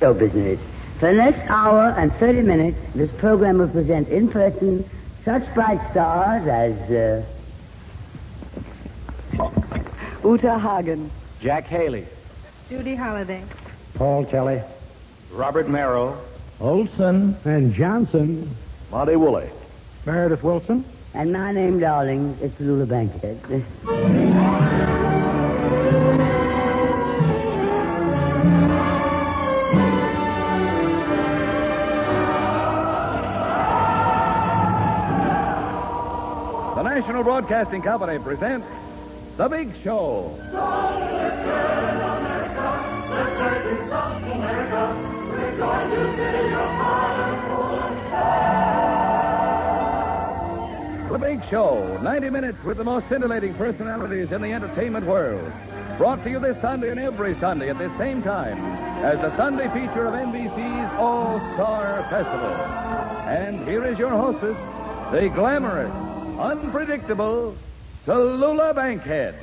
show business. For the next hour and 30 minutes, this program will present in person such bright stars as Uta Hagen, Jack Haley, Judy Holliday, Paul Kelly, Robert Merrill, Olson, and Johnson, Monty Woolley, Meredith Wilson. And my name, darling, is Tallulah Bankhead. The National Broadcasting Company presents The Big Show. The Big Show, 90 minutes with the most scintillating personalities in the entertainment world. Brought to you this Sunday and every Sunday at this same time as the Sunday feature of NBC's All-Star Festival. And here is your hostess, the glamorous, unpredictable Tallulah Bankhead.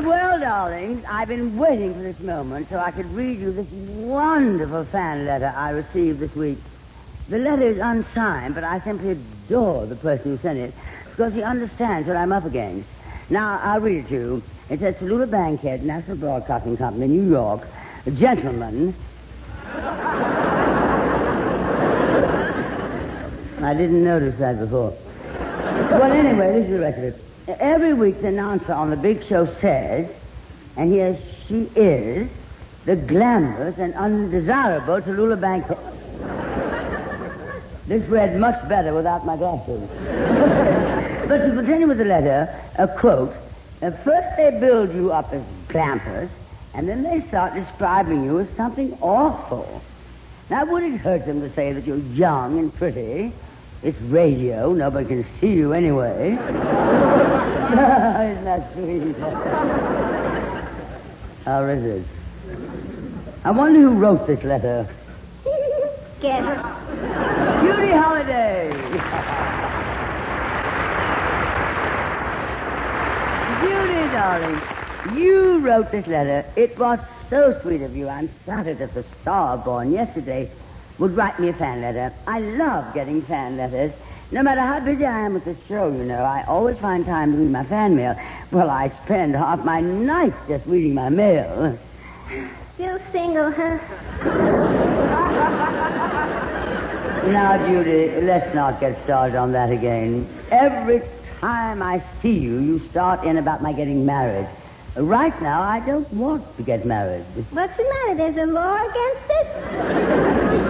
Well, darlings, I've been waiting for this moment so I could read you this wonderful fan letter I received this week. The letter is unsigned, but I simply adore the person who sent it because he understands what I'm up against. Now, I'll read it to you. It says, Tallulah Bankhead, National Broadcasting Company, New York. Gentlemen. I didn't notice that before. Well, anyway, this is the rest of it. Every week, the announcer on the Big Show says, and here she is, the glamorous and undesirable Tallulah Bankhead. This read much better without my glasses. But to continue with the letter, a quote, first they build you up as glampers, and then they start describing you as something awful. Now, would it hurt them to say that you're young and pretty? It's radio. Nobody can see you anyway. Isn't that sweet? How is it? I wonder who wrote this letter. Get her. Judy Holliday. Judy, darling, you wrote this letter. It was so sweet of you. I'm flattered that the star born yesterday would write me a fan letter. I love getting fan letters. No matter how busy I am with the show, you know, I always find time to read my fan mail. Well, I spend half my night just reading my mail. Still single, huh? Now, Judy, let's not get started on that again. Every time I see you, you start in about my getting married. Right now, I don't want to get married. What's the matter? There's a law against it?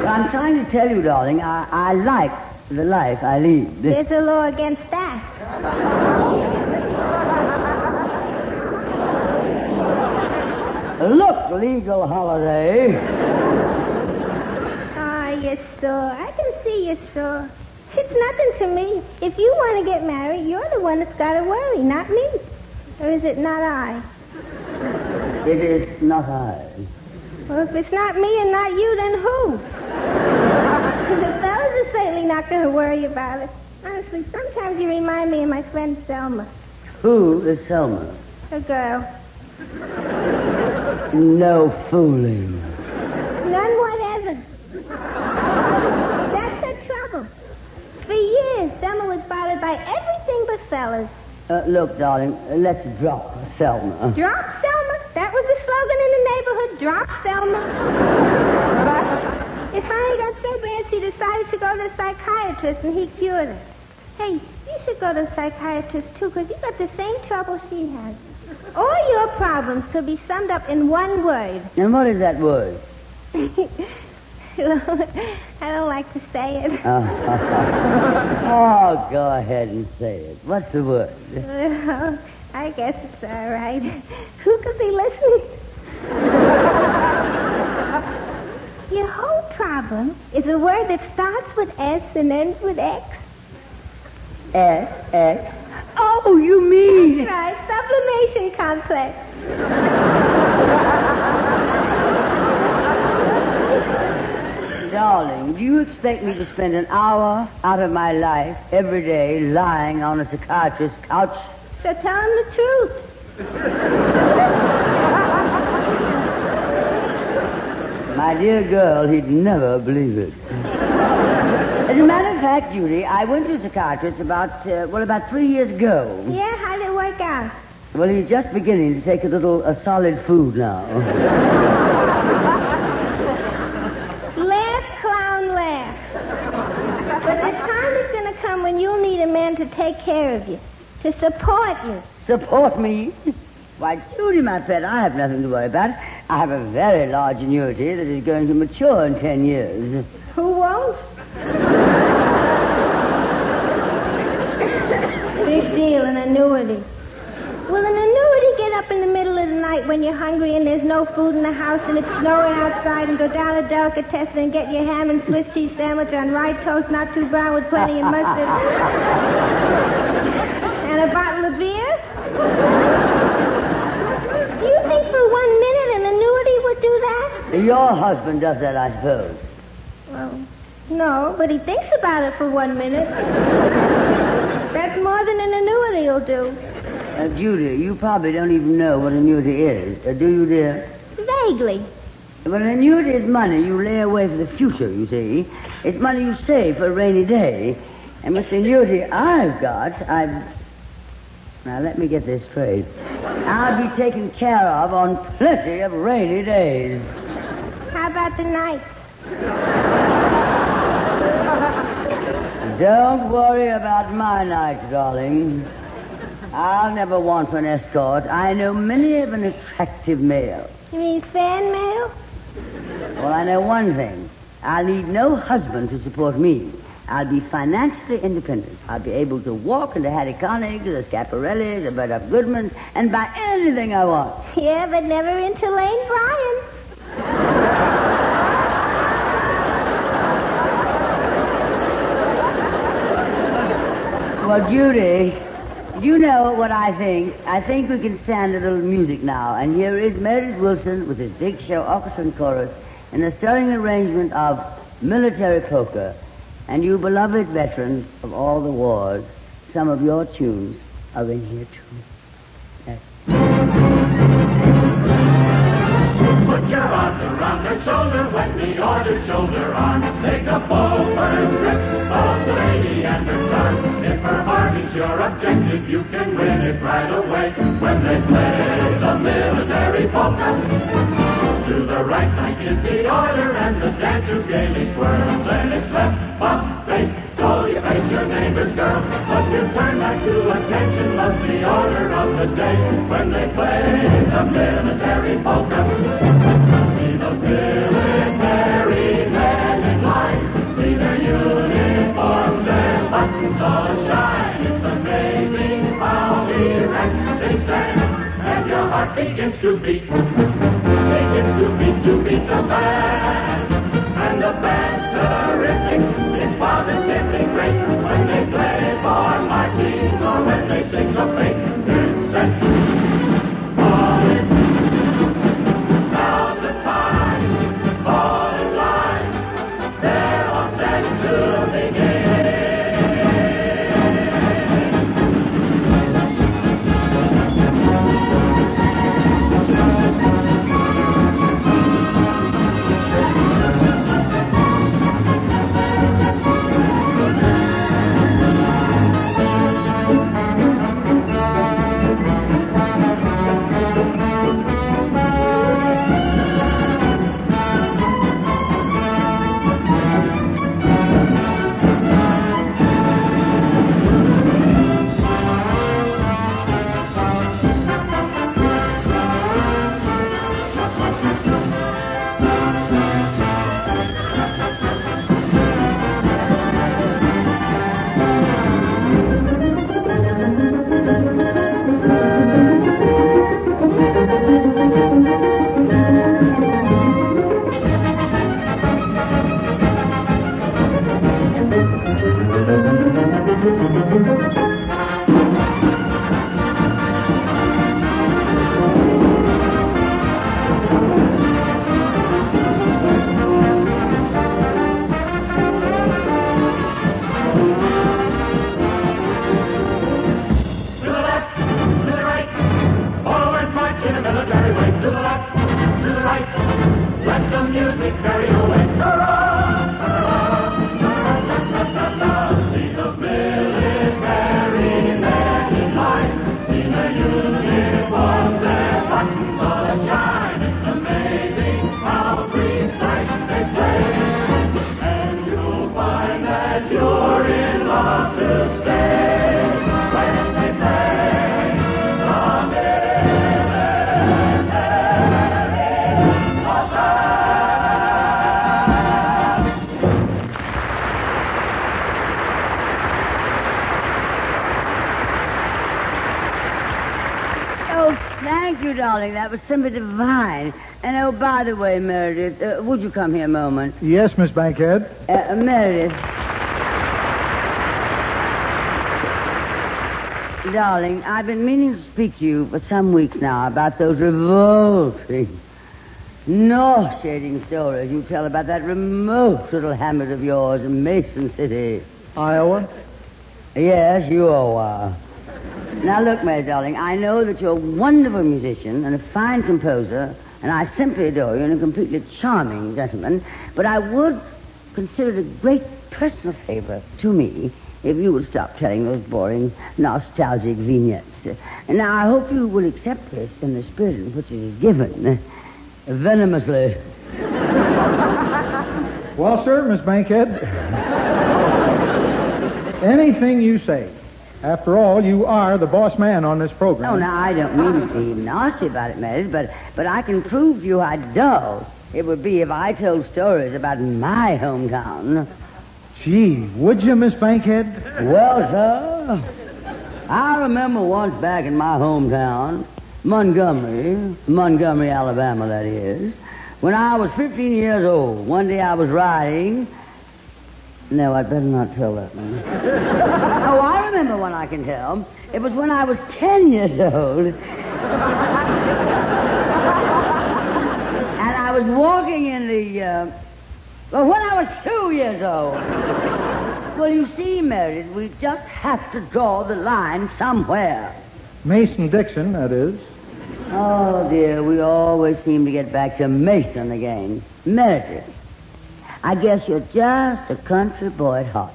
I'm trying to tell you, darling, I like the life I lead. There's a law against that. Look, legal Holiday. Ah, you're sore. I can see you're sore. It's nothing to me. If you want to get married, you're the one that's got to worry, not me. Or is it not I? It is not I. Well, if it's not me and not you, then who? The fellas are certainly not going to worry about it. Honestly, sometimes you remind me of my friend Selma. Who is Selma? A girl. No fooling. None whatever. That's the trouble. For years, Selma was bothered by everything but fellas. Look, darling, let's drop Selma. Drop Selma? That was the slogan in the neighborhood. Drop Selma. It finally got so bad she decided to go to a psychiatrist, and he cured her. Hey, you should go to a psychiatrist, too, because you got the same trouble she has. All your problems could be summed up in one word. And what is that word? I don't like to say it. Oh, go ahead and say it. What's the word? Well, I guess it's all right. Who could be listening? Your whole problem is a word that starts with S and ends with X. X? Oh, you mean... That's right, sublimation complex. Darling, do you expect me to spend an hour out of my life every day lying on a psychiatrist's couch? So tell him the truth. My dear girl, he'd never believe it. As a matter of fact, Judy, I went to a psychiatrist about 3 years ago. Yeah, how did it work out? Well, he's just beginning to take a solid food now. Laugh, clown, laugh. But the time is going to come when you'll need a man to take care of you, to support you. Support me? Why, Judy, my pet, I have nothing to worry about. I have a very large annuity that is going to mature in 10 years. Who won't? Big deal, an annuity. Will an annuity get up in the middle of the night when you're hungry and there's no food in the house and it's snowing outside and go down to Delicatessen and get your ham and Swiss cheese sandwich on rye toast, not too brown, with plenty of mustard? And a bottle of beer? Do you think for 1 minute an annuity would do that? Your husband does that, I suppose. Well, no, but he thinks about it for 1 minute. That's more than an annuity will do. Judy, you probably don't even know what an annuity is. Do you, dear? Vaguely. Well, an annuity is money you lay away for the future, you see. It's money you save for a rainy day. And with the annuity I've got, Now, let me get this straight. I'll be taken care of on plenty of rainy days. How about the night? Don't worry about my nights, darling. I'll never want for an escort. I know many of an attractive male. You mean fan mail? Well, I know one thing. I'll need no husband to support me. I'll be financially independent. I'll be able to walk into Hattie Connick's, the Schiaparelli's, the Burdett Goodman's, and buy anything I want. Yeah, but never into Lane Bryant. Well, Judy, do you know what I think? I think we can stand a little music now. And here is Meredith Wilson with his big show orchestra and chorus in a stirring arrangement of military polka. And you beloved veterans of all the wars, some of your tunes are in here, too. Yes. Put your arms around her shoulder when the order's shoulder on. Take a full firm grip of the lady and her charm. If her heart is your objective, you can win it right away. When they play the military polka, to the right flank is the order, and the dancers gaily twirl. Then it's left, bump, face, so you face your neighbor's girl. But you turn back to attention, love the order of the day. When they play the military polka, see those military men in line. See their uniforms, their buttons all shine. It's amazing how erect they stand, and your heart begins to beat. Begins to beat the band. And the band's terrific. It's positively great when they play for marching or when they sing the faith. It's set. Fall in. Now's the time. Fall in line. They're all set to begin. Thank you, darling. That was simply divine. And, oh, by the way, Meredith, would you come here a moment? Yes, Miss Bankhead. Meredith. Darling, I've been meaning to speak to you for some weeks now about those revolting, nauseating stories you tell about that remote little hamlet of yours in Mason City. Iowa? Yes, Iowa. Now, look, my darling, I know that you're a wonderful musician and a fine composer, and I simply adore you and a completely charming gentleman, but I would consider it a great personal favor to me if you would stop telling those boring, nostalgic vignettes. Now, I hope you will accept this in the spirit in which it is given, venomously. Well, sir, Miss Bankhead, anything you say. After all, you are the boss man on this program. Oh, now, I don't mean to be nasty about it, Meredith, but I can prove to you how dull it would be if I told stories about my hometown. Gee, would you, Miss Bankhead? Well, sir, I remember once back in my hometown, Montgomery, Alabama, that is, when I was 15 years old. One day I was riding... No, I'd better not tell that one. Oh, I remember one I can tell. It was when I was 10 years old. And I was walking in the... when I was 2 years old. Well, you see, Meredith, we just have to draw the line somewhere. Mason-Dixon, that is. Oh, dear, we always seem to get back to Mason again. Meredith, I guess you're just a country boy at heart,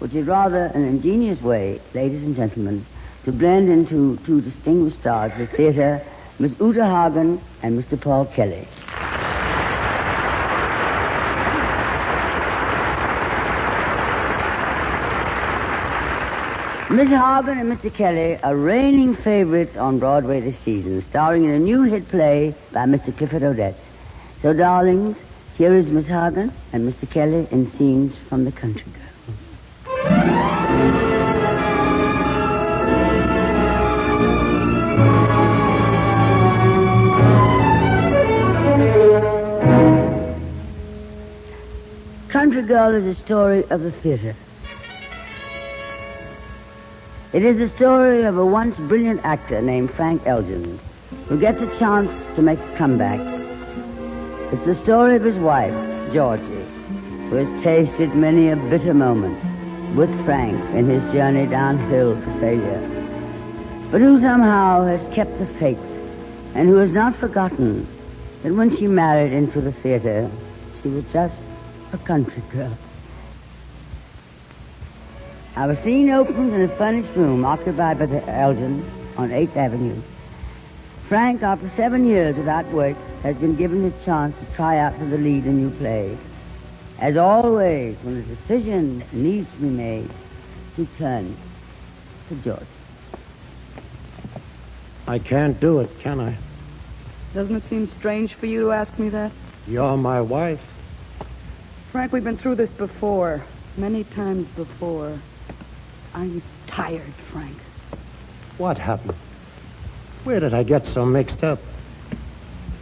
which is rather an ingenious way, ladies and gentlemen, to blend into two distinguished stars of the theater, Miss Uta Hagen and Mr. Paul Kelly. Miss Hagen and Mr. Kelly are reigning favorites on Broadway this season, starring in a new hit play by Mr. Clifford Odets. So, darlings, here is Miss Hagen and Mr. Kelly in Scenes from the Country Girl. Country Girl is a story of the theater. It is the story of a once brilliant actor named Frank Elgin, who gets a chance to make a comeback. It's the story of his wife, Georgie, who has tasted many a bitter moment with Frank in his journey downhill to failure, but who somehow has kept the faith and who has not forgotten that when she married into the theater, she was just a country girl. Our scene opens in a furnished room occupied by the Elgins on 8th Avenue. Frank, after 7 years without work, has been given his chance to try out for the lead in a new play. As always, when a decision needs to be made, he turns to George. I can't do it, can I? Doesn't it seem strange for you to ask me that? You're my wife. Frank, we've been through this before. Many times before. I'm tired, Frank. What happened? Where did I get so mixed up?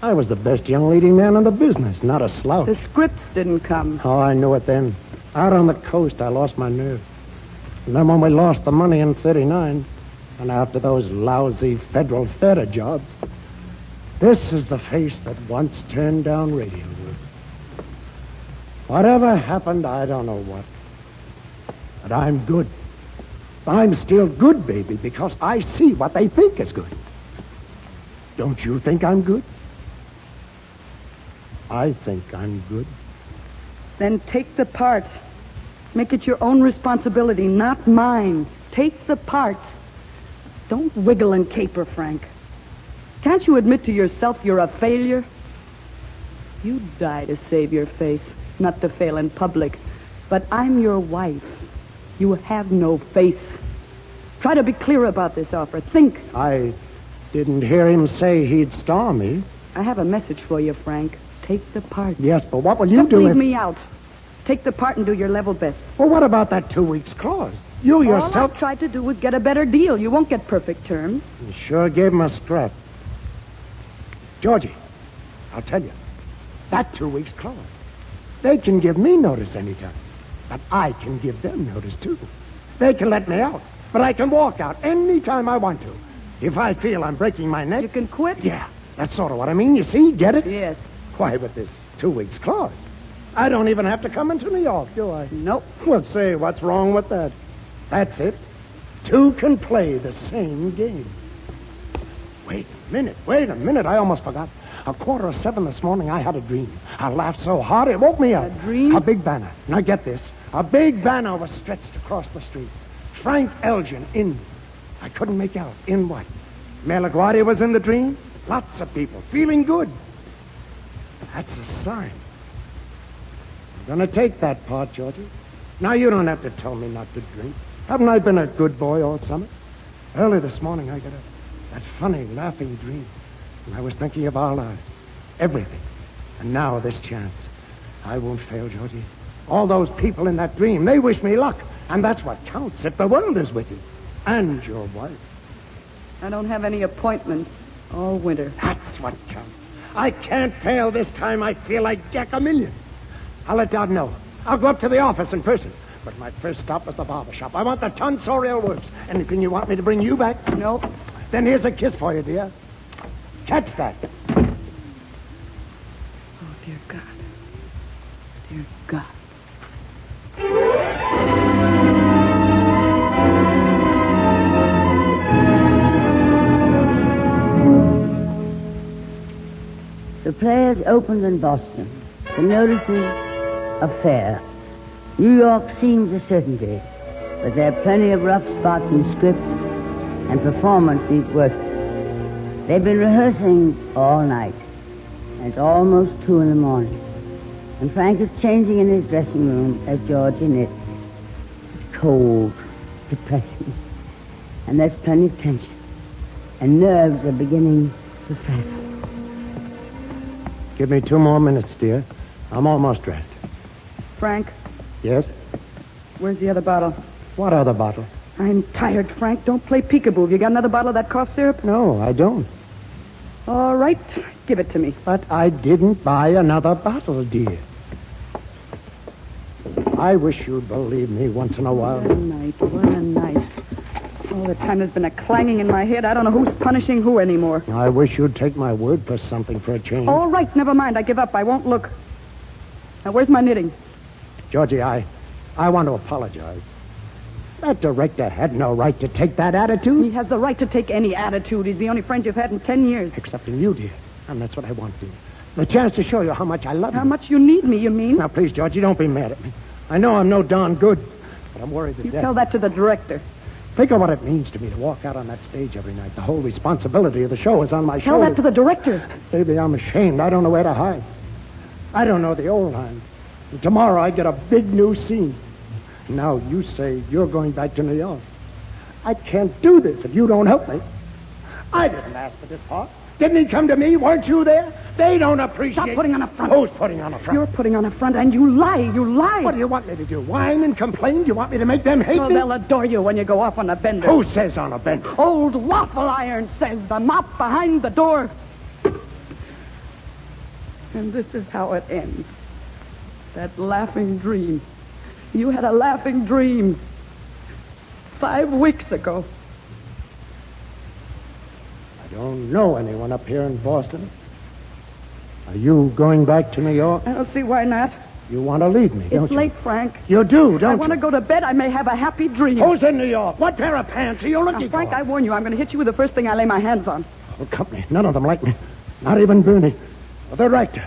I was the best young leading man in the business, not a slouch. The scripts didn't come. Oh, I knew it then. Out on the coast, I lost my nerve. And then when we lost the money in 39, and after those lousy federal theater jobs, this is the face that once turned down radio work. Whatever happened, I don't know what. But I'm good. I'm still good, baby, because I see what they think is good. Don't you think I'm good? I think I'm good. Then take the part. Make it your own responsibility, not mine. Take the part. Don't wiggle and caper, Frank. Can't you admit to yourself you're a failure? You die to save your face, not to fail in public. But I'm your wife. You have no face. Try to be clear about this offer. Think. I didn't hear him say he'd star me. I have a message for you, Frank. Take the part. Yes, but what will you Just do leave if... me out. Take the part and do your level best. Well, what about that 2 weeks clause? You All yourself... I tried to do was get a better deal. You won't get perfect terms. You sure gave him a scrap. Georgie, I'll tell you. That 2 weeks clause. They can give me notice anytime. But I can give them notice, too. They can let me out. But I can walk out anytime I want to. If I feel I'm breaking my neck... You can quit? Yeah, that's sort of what I mean. You see? Get it? Yes. Why, with this 2 weeks clause, I don't even have to come into New York, do I? Nope. Well, say, what's wrong with that? That's it. Two can play the same game. Wait a minute. I almost forgot. 6:45 this morning, I had a dream. I laughed so hard it woke me up. A dream? A big banner. Now get this. A big banner was stretched across the street. Frank Elgin in. I couldn't make out. In what? Mayor LaGuardia was in the dream? Lots of people. Feeling good. That's a sign. I'm going to take that part, Georgie. Now you don't have to tell me not to drink. Haven't I been a good boy all summer? Early this morning, I got that funny, laughing dream. And I was thinking of our lives. Everything. And now this chance. I won't fail, Georgie. All those people in that dream, they wish me luck. And that's what counts if the world is with you. And your wife. I don't have any appointments all winter. That's what counts. I can't fail this time. I feel like Jack a million. I'll let Dad know. I'll go up to the office in person. But my first stop is the barber shop. I want the tonsorial works. Anything you want me to bring you back? No. Then here's a kiss for you, dear. Catch that. Oh, dear God. Dear God. The players opened in Boston. The notices are fair. New York seems a certainty, but there are plenty of rough spots in script, and performance needs work. They've been rehearsing all night, and it's almost 2 a.m. And Frank is changing in his dressing room as Georgie knits. It's cold, depressing, and there's plenty of tension, and nerves are beginning to frazzle. Give me 2 more minutes, dear. I'm almost dressed. Frank, Yes? where's the other bottle? What other bottle? I'm tired, Frank. Don't play peekaboo. Have you got another bottle of that cough syrup? No, I don't. All right. Give it to me. But I didn't buy another bottle, dear. I wish you'd believe me once in a while. What a night. What a night. All the time there's been a clanging in my head. I don't know who's punishing who anymore. I wish you'd take my word for something for a change. All right. Never mind. I give up. I won't look. Now, where's my knitting? Georgie, I want to apologize. That director had no right to take that attitude. He has the right to take any attitude. He's the only friend you've had in 10 years. Except in you, dear. And that's what I want, dear. The chance to show you how much I love you. How much you need me, you mean? Now, please, Georgie, don't be mad at me. I know I'm no darn good, but I'm worried to You death. tell that to the director. Think of what it means to me to walk out on that stage every night. The whole responsibility of the show is on my Tell shoulders. that to the director. Baby, I'm ashamed. I don't know where to hide. I don't know the old lines. And tomorrow I get a big new scene. Now you say you're going back to New York. I can't do this if you don't help me. I didn't ask for this part. Didn't he come to me? Weren't you there? They don't appreciate... Stop putting on a front. Who's putting on a front? You're putting on a front, and you lie. You lie. What do you want me to do? Whine and complain? Do you want me to make them hate Well, me? they'll adore you when you go off on a bender. Who says on a bender? Old Waffle Iron says the mop behind the door. And this is how it ends. That laughing dream. You had a laughing dream 5 weeks ago. I don't know anyone up here in Boston. Are you going back to New York? I don't see why not. You want to leave me, don't It's you? late, Frank. You do, don't I want to you? go to bed. I may have a happy dream. Who's in New York? What pair of pants are you looking Now, Frank, for? I warn you, I'm going to hit you with the first thing I lay my hands on. Oh, company. None of them like me. Not even Bernie. The director.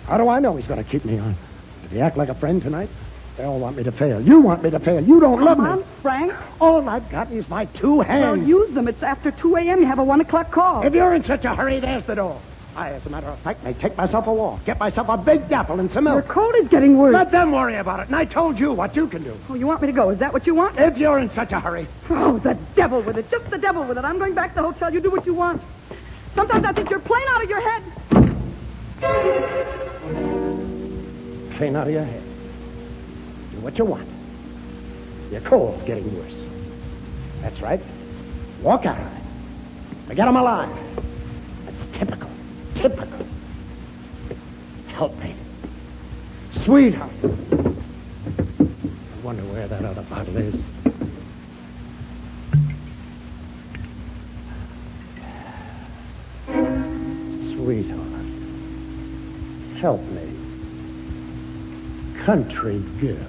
How do I know he's going to keep me on? Did he act like a friend tonight? They all want me to fail. You want me to fail. You don't love Come on, me. Frank. All I've got is my 2 Well, hands. use them. It's after 2 a.m. You have a 1 o'clock call. If you're in such a hurry, there's the door. I, as a matter of fact, may take myself a walk. Get myself a big apple and some Your milk. cold is getting worse. Let them worry about it. And I told you what you can do. Oh, you want me to go? Is that what you want? If you're in such a hurry. Oh, the devil with it. Just the devil with it. I'm going back to the hotel. You do what you want. Sometimes I think you're plain out of your head. Clean out of your head. Do what you want. Your cold's getting worse. That's right. Walk out of it. Forget I'm alive. That's typical. typical. Help me. Sweetheart. I wonder where that other bottle is. Sweetheart. Help me. Country girl.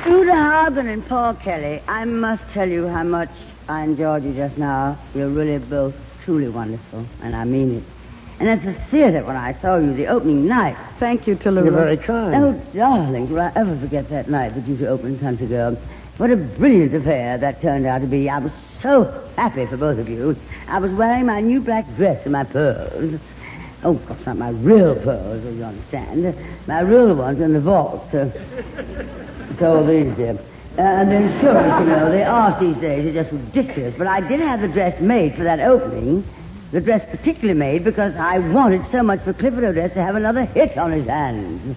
Uta Hagen and Paul Kelly, I must tell you how much I enjoyed you just now. You're really both truly wonderful, and I mean it. And at the theater when I saw you the opening night. Thank you, Tallulah. You're very kind. Oh, darlings, will I ever forget that night that you two opened Country Girl? What a brilliant affair that turned out to be. I was so happy for both of you. I was wearing my new black dress and my pearls. Oh, of course, not my real pearls, as you understand. My real ones in the vault. So these did. And the insurance, you know, the arts these days are just ridiculous. But I did have the dress made for that opening. The dress particularly made because I wanted so much for Clifford Odets to have another hit on his hands.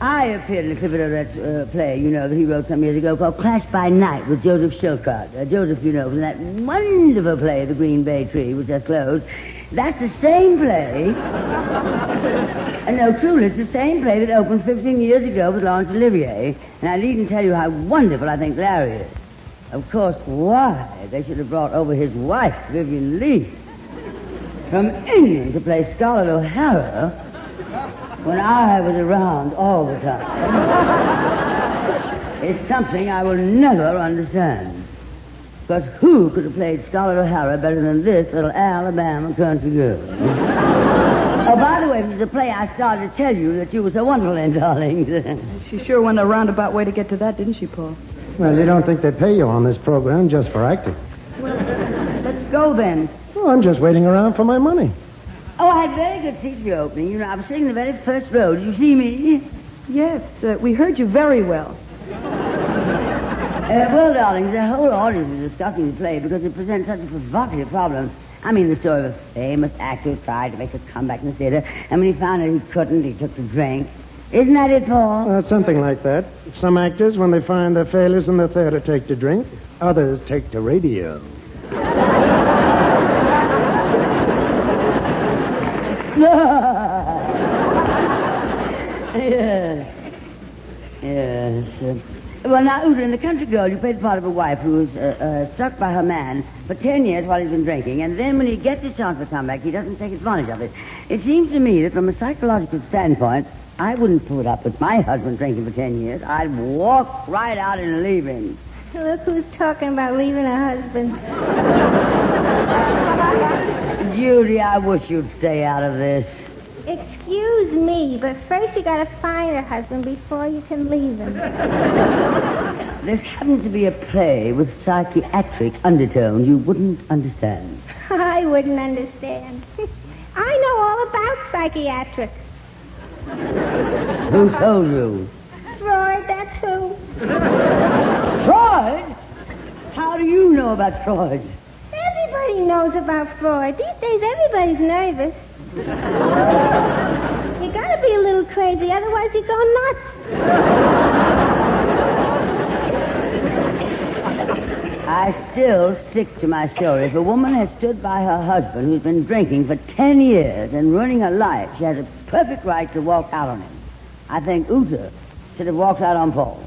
I appeared in the Clifford Odets play, you know, that he wrote some years ago called Clash by Night with Joseph Schildkraut. Joseph, you know, was in that wonderful play, The Green Bay Tree, which just closed. That's the same play. And no, truly, it's the same play that opened 15 years ago with Laurence Olivier. And I needn't tell you how wonderful I think Larry is. Of course, why? They should have brought over his wife, Vivian Leigh, from England to play Scarlett O'Hara when I was around all the time. It's something I will never understand. Because who could have played Scarlett O'Hara better than this little Alabama country girl? Oh, by the way, this is a play I started to tell you that you were so wonderful in, darlings. She sure went a roundabout way to get to that, didn't she, Paul? Well, you don't think they pay you on this program just for acting? Well, let's go then. Oh, I'm just waiting around for my money. Oh, I had very good seats for your opening. You know, I was sitting in the very first row. Did you see me? Yes, we heard you very well. Well, darlings, the whole audience was discussing the play because it presents such a provocative problem. I mean, the story of a famous actor who tried to make a comeback in the theater, and when he found out he couldn't, he took to drink. Isn't that it, Paul? Something like that. Some actors, when they find their failures in the theater, take to drink. Others take to radio. Yes. Yes. Well, now, Uta, in The Country Girl, you played the part of a wife who was stuck by her man for 10 years while he's been drinking, and then when he gets his chance for comeback, he doesn't take advantage of it. It seems to me that from a psychological standpoint, I wouldn't put up with my husband drinking for 10 years. I'd walk right out and leave him. Look who's talking about leaving a husband. Judy, I wish you'd stay out of this. Excuse me, but first you gotta find a husband before you can leave him. This happens to be a play with psychiatric undertones you wouldn't understand. I wouldn't understand. I know all about psychiatrics. Who told you? Freud, that's who. Freud? How do you know about Freud? Everybody knows about Freud. These days, everybody's nervous. You gotta be a little crazy, otherwise you go nuts. I still stick to my story. If a woman has stood by her husband who's been drinking for 10 years and ruining her life, she has a perfect right to walk out on him. I think Uta should have walked out on Paul.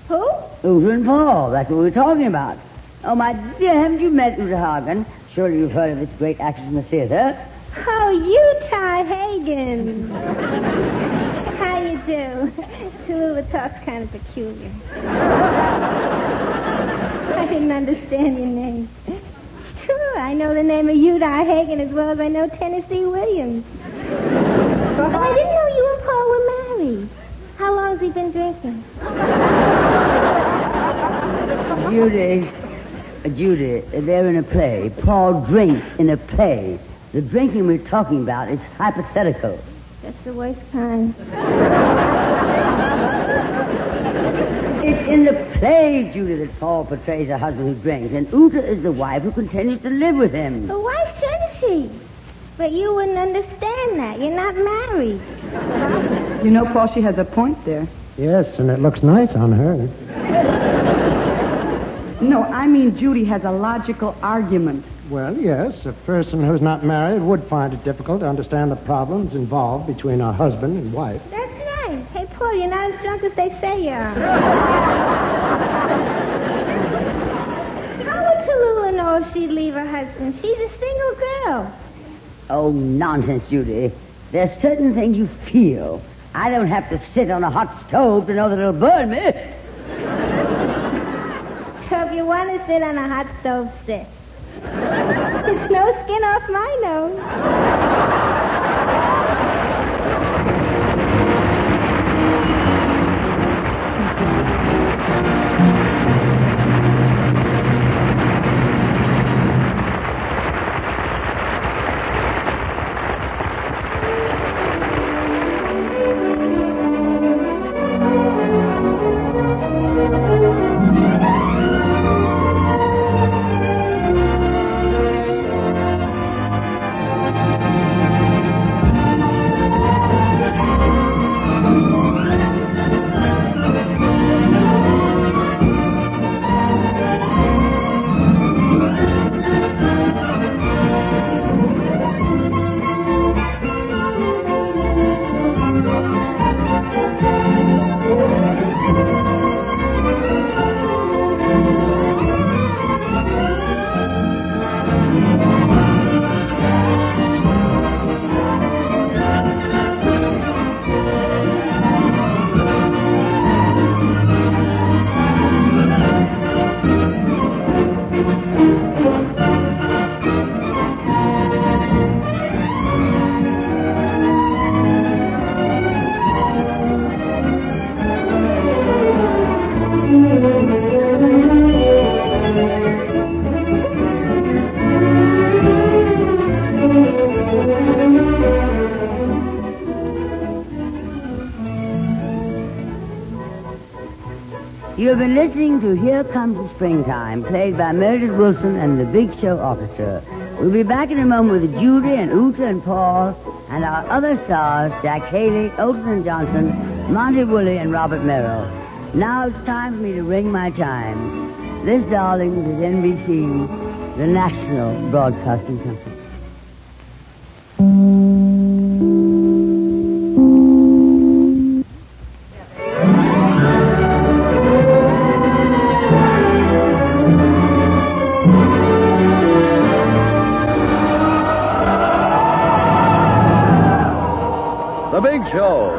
Who? Uta and Paul. That's what we were talking about. Oh, my dear, haven't you met Uta Hagen? Surely you've heard of this great actress in the theater. Oh, Uta Hagen. How you do? Tallulah talks kind of peculiar. I didn't understand your name. It's true, I know the name of Uta Hagen as well as I know Tennessee Williams. But I didn't know you and Paul were married. How long has he been drinking? Judy, they're in a play. Paul drinks in a play. The drinking we're talking about is hypothetical. Just the worst kind. It's in the play, Judy, that Paul portrays a husband who drinks, and Uta is the wife who continues to live with him. But why shouldn't she? But you wouldn't understand that. You're not married. You know, Paul, she has a point there. Yes, and it looks nice on her. No, I mean Judy has a logical argument. Well, yes, a person who's not married would find it difficult to understand the problems involved between a husband and wife. That's right. Hey, Paul, you're not as drunk as they say you are. How would Tallulah know if she'd leave her husband? She's a single girl. Oh, nonsense, Judy. There's certain things you feel. I don't have to sit on a hot stove to know that it'll burn me. So if you want to sit on a hot stove, sit. There's no skin off my nose. You have been listening to Here Comes the Springtime, played by Meredith Wilson and the Big Show Orchestra. We'll be back in a moment with Judy and Uta and Paul and our other stars, Jack Haley, Olson and Johnson, Monty Woolley, and Robert Merrill. Now it's time for me to ring my chimes. This, darlings, is NBC, the National Broadcasting Company. The Big Show.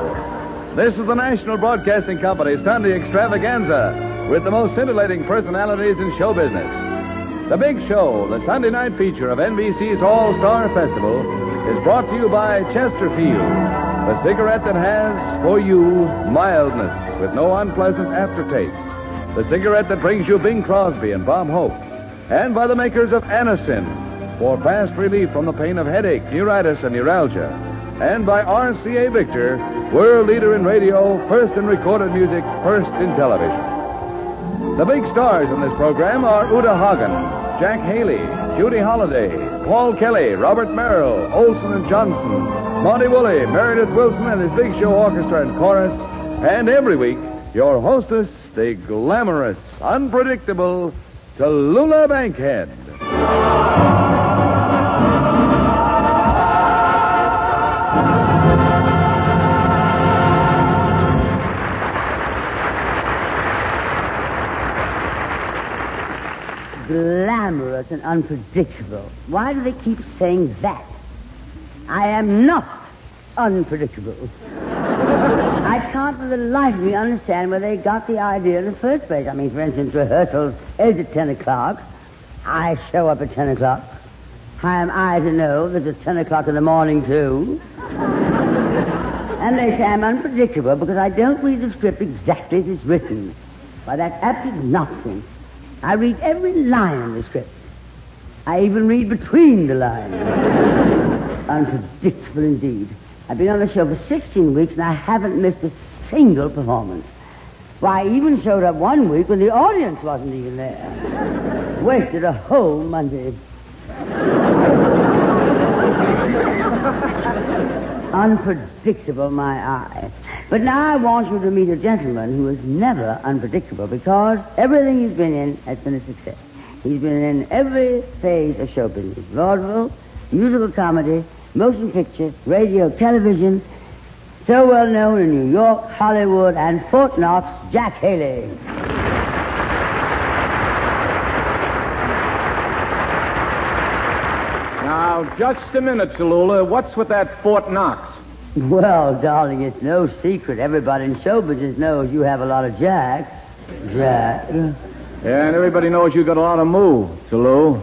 This is the National Broadcasting Company's Sunday extravaganza with the most scintillating personalities in show business. The Big Show, the Sunday night feature of NBC's All-Star Festival, is brought to you by Chesterfield, the cigarette that has, for you, mildness with no unpleasant aftertaste. The cigarette that brings you Bing Crosby and Bob Hope. And by the makers of Anacin, for fast relief from the pain of headache, neuritis, and neuralgia. And by RCA Victor, world leader in radio, first in recorded music, first in television. The big stars in this program are Uta Hagen, Jack Haley, Judy Holliday, Paul Kelly, Robert Merrill, Olson and Johnson, Monty Woolley, Meredith Wilson and his Big Show Orchestra and Chorus, and every week, your hostess, the glamorous, unpredictable Tallulah Bankhead. Glamorous and unpredictable. Why do they keep saying that? I am not unpredictable. I can't for the life of me understand where they got the idea in the first place. I mean, for instance, rehearsals is at 10 o'clock. I show up at 10 o'clock. How am I to know that it's 10 o'clock in the morning, too? And they say I'm unpredictable because I don't read the script exactly as it's written. Why, that's absolute nonsense. I read every line in the script. I even read between the lines. Unpredictable indeed. I've been on the show for 16 weeks, and I haven't missed a single performance. Why, I even showed up one week when the audience wasn't even there. Wasted a whole Monday. Unpredictable, my eye. But now I want you to meet a gentleman who is never unpredictable, because everything he's been in has been a success. He's been in every phase of show business: vaudeville, musical comedy, motion picture, radio, television. So well known in New York, Hollywood, and Fort Knox, Jack Haley. Now, just a minute, Tallulah. What's with that Fort Knox? Well, darling, it's no secret. Everybody in show business knows you have a lot of Jack. Jack. Yeah, and everybody knows you got a lot of move, Tallulah.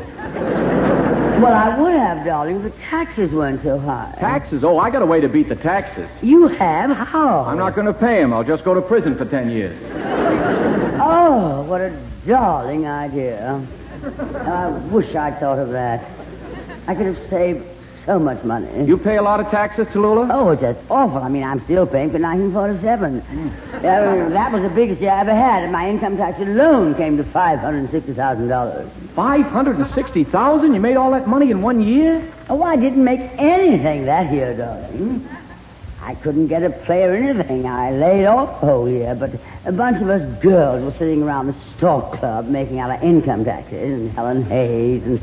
Well, I would have, darling, if the taxes weren't so high. Taxes? Oh, I got a way to beat the taxes. You have? How? I'm not going to pay him. I'll just go to prison for 10 years. Oh, what a darling idea. I wish I'd thought of that. I could have saved so much money. You pay a lot of taxes, Tallulah? Oh, it's just awful. I mean, I'm still paying for 1947. That was the biggest year I ever had, and my income tax alone came to $560,000. $560,000? You made all that money in 1 year? Oh, I didn't make anything that year, darling. I couldn't get a play or anything. I laid off the whole year, but a bunch of us girls were sitting around the Stork Club making our income taxes, and Helen Hayes and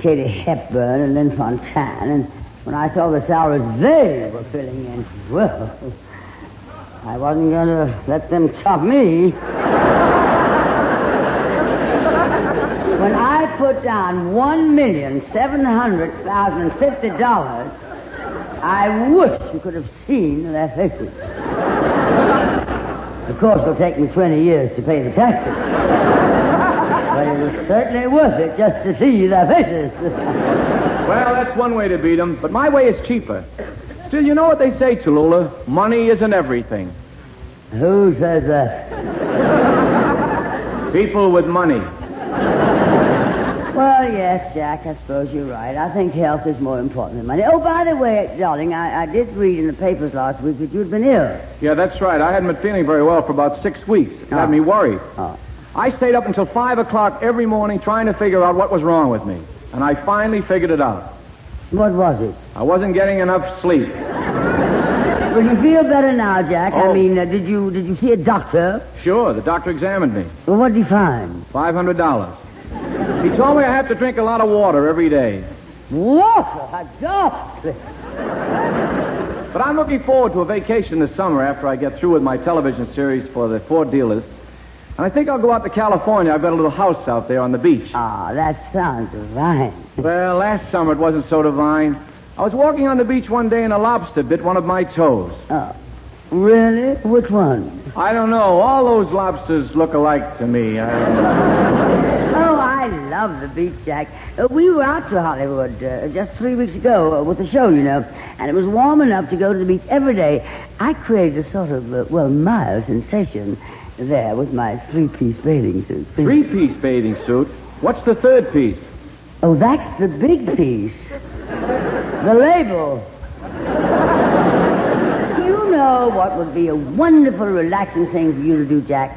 Katie Hepburn and Lynn Fontanne, and when I saw the salaries they were filling in, well, I wasn't going to let them top me. When I put down $1,700,050, I wish you could have seen their faces. Of course, it'll take me 20 years to pay the taxes. But it was certainly worth it just to see their faces. Well, that's one way to beat them, but my way is cheaper. Still, you know what they say, Tallulah? Money isn't everything. Who says that? People with money. Well, yes, Jack, I suppose you're right. I think health is more important than money. Oh, by the way, darling, I did read in the papers last week that you'd been ill. Yeah, that's right. I hadn't been feeling very well for about 6 weeks. It had me worried. Oh. I stayed up until 5 o'clock every morning trying to figure out what was wrong with me. And I finally figured it out. What was it? I wasn't getting enough sleep. Well, you feel better now, Jack. Oh. I mean, did you see a doctor? Sure, the doctor examined me. Well, what did he find? $500. He told me I have to drink a lot of water every day. Water? Ghastly. But I'm looking forward to a vacation this summer after I get through with my television series for the Ford dealers. And I think I'll go out to California. I've got a little house out there on the beach. Ah, that sounds divine. Well, last summer it wasn't so divine. I was walking on the beach one day and a lobster bit one of my toes. Oh, really? Which one? I don't know. All those lobsters look alike to me. Oh, I love the beach, Jack. We were out to Hollywood just 3 weeks ago with the show, you know, and it was warm enough to go to the beach every day. I created a sort of, mild sensation there with my three-piece bathing suit. Three-piece bathing suit? What's the third piece? Oh, that's the big piece. The label. You know what would be a wonderful, relaxing thing for you to do, Jack?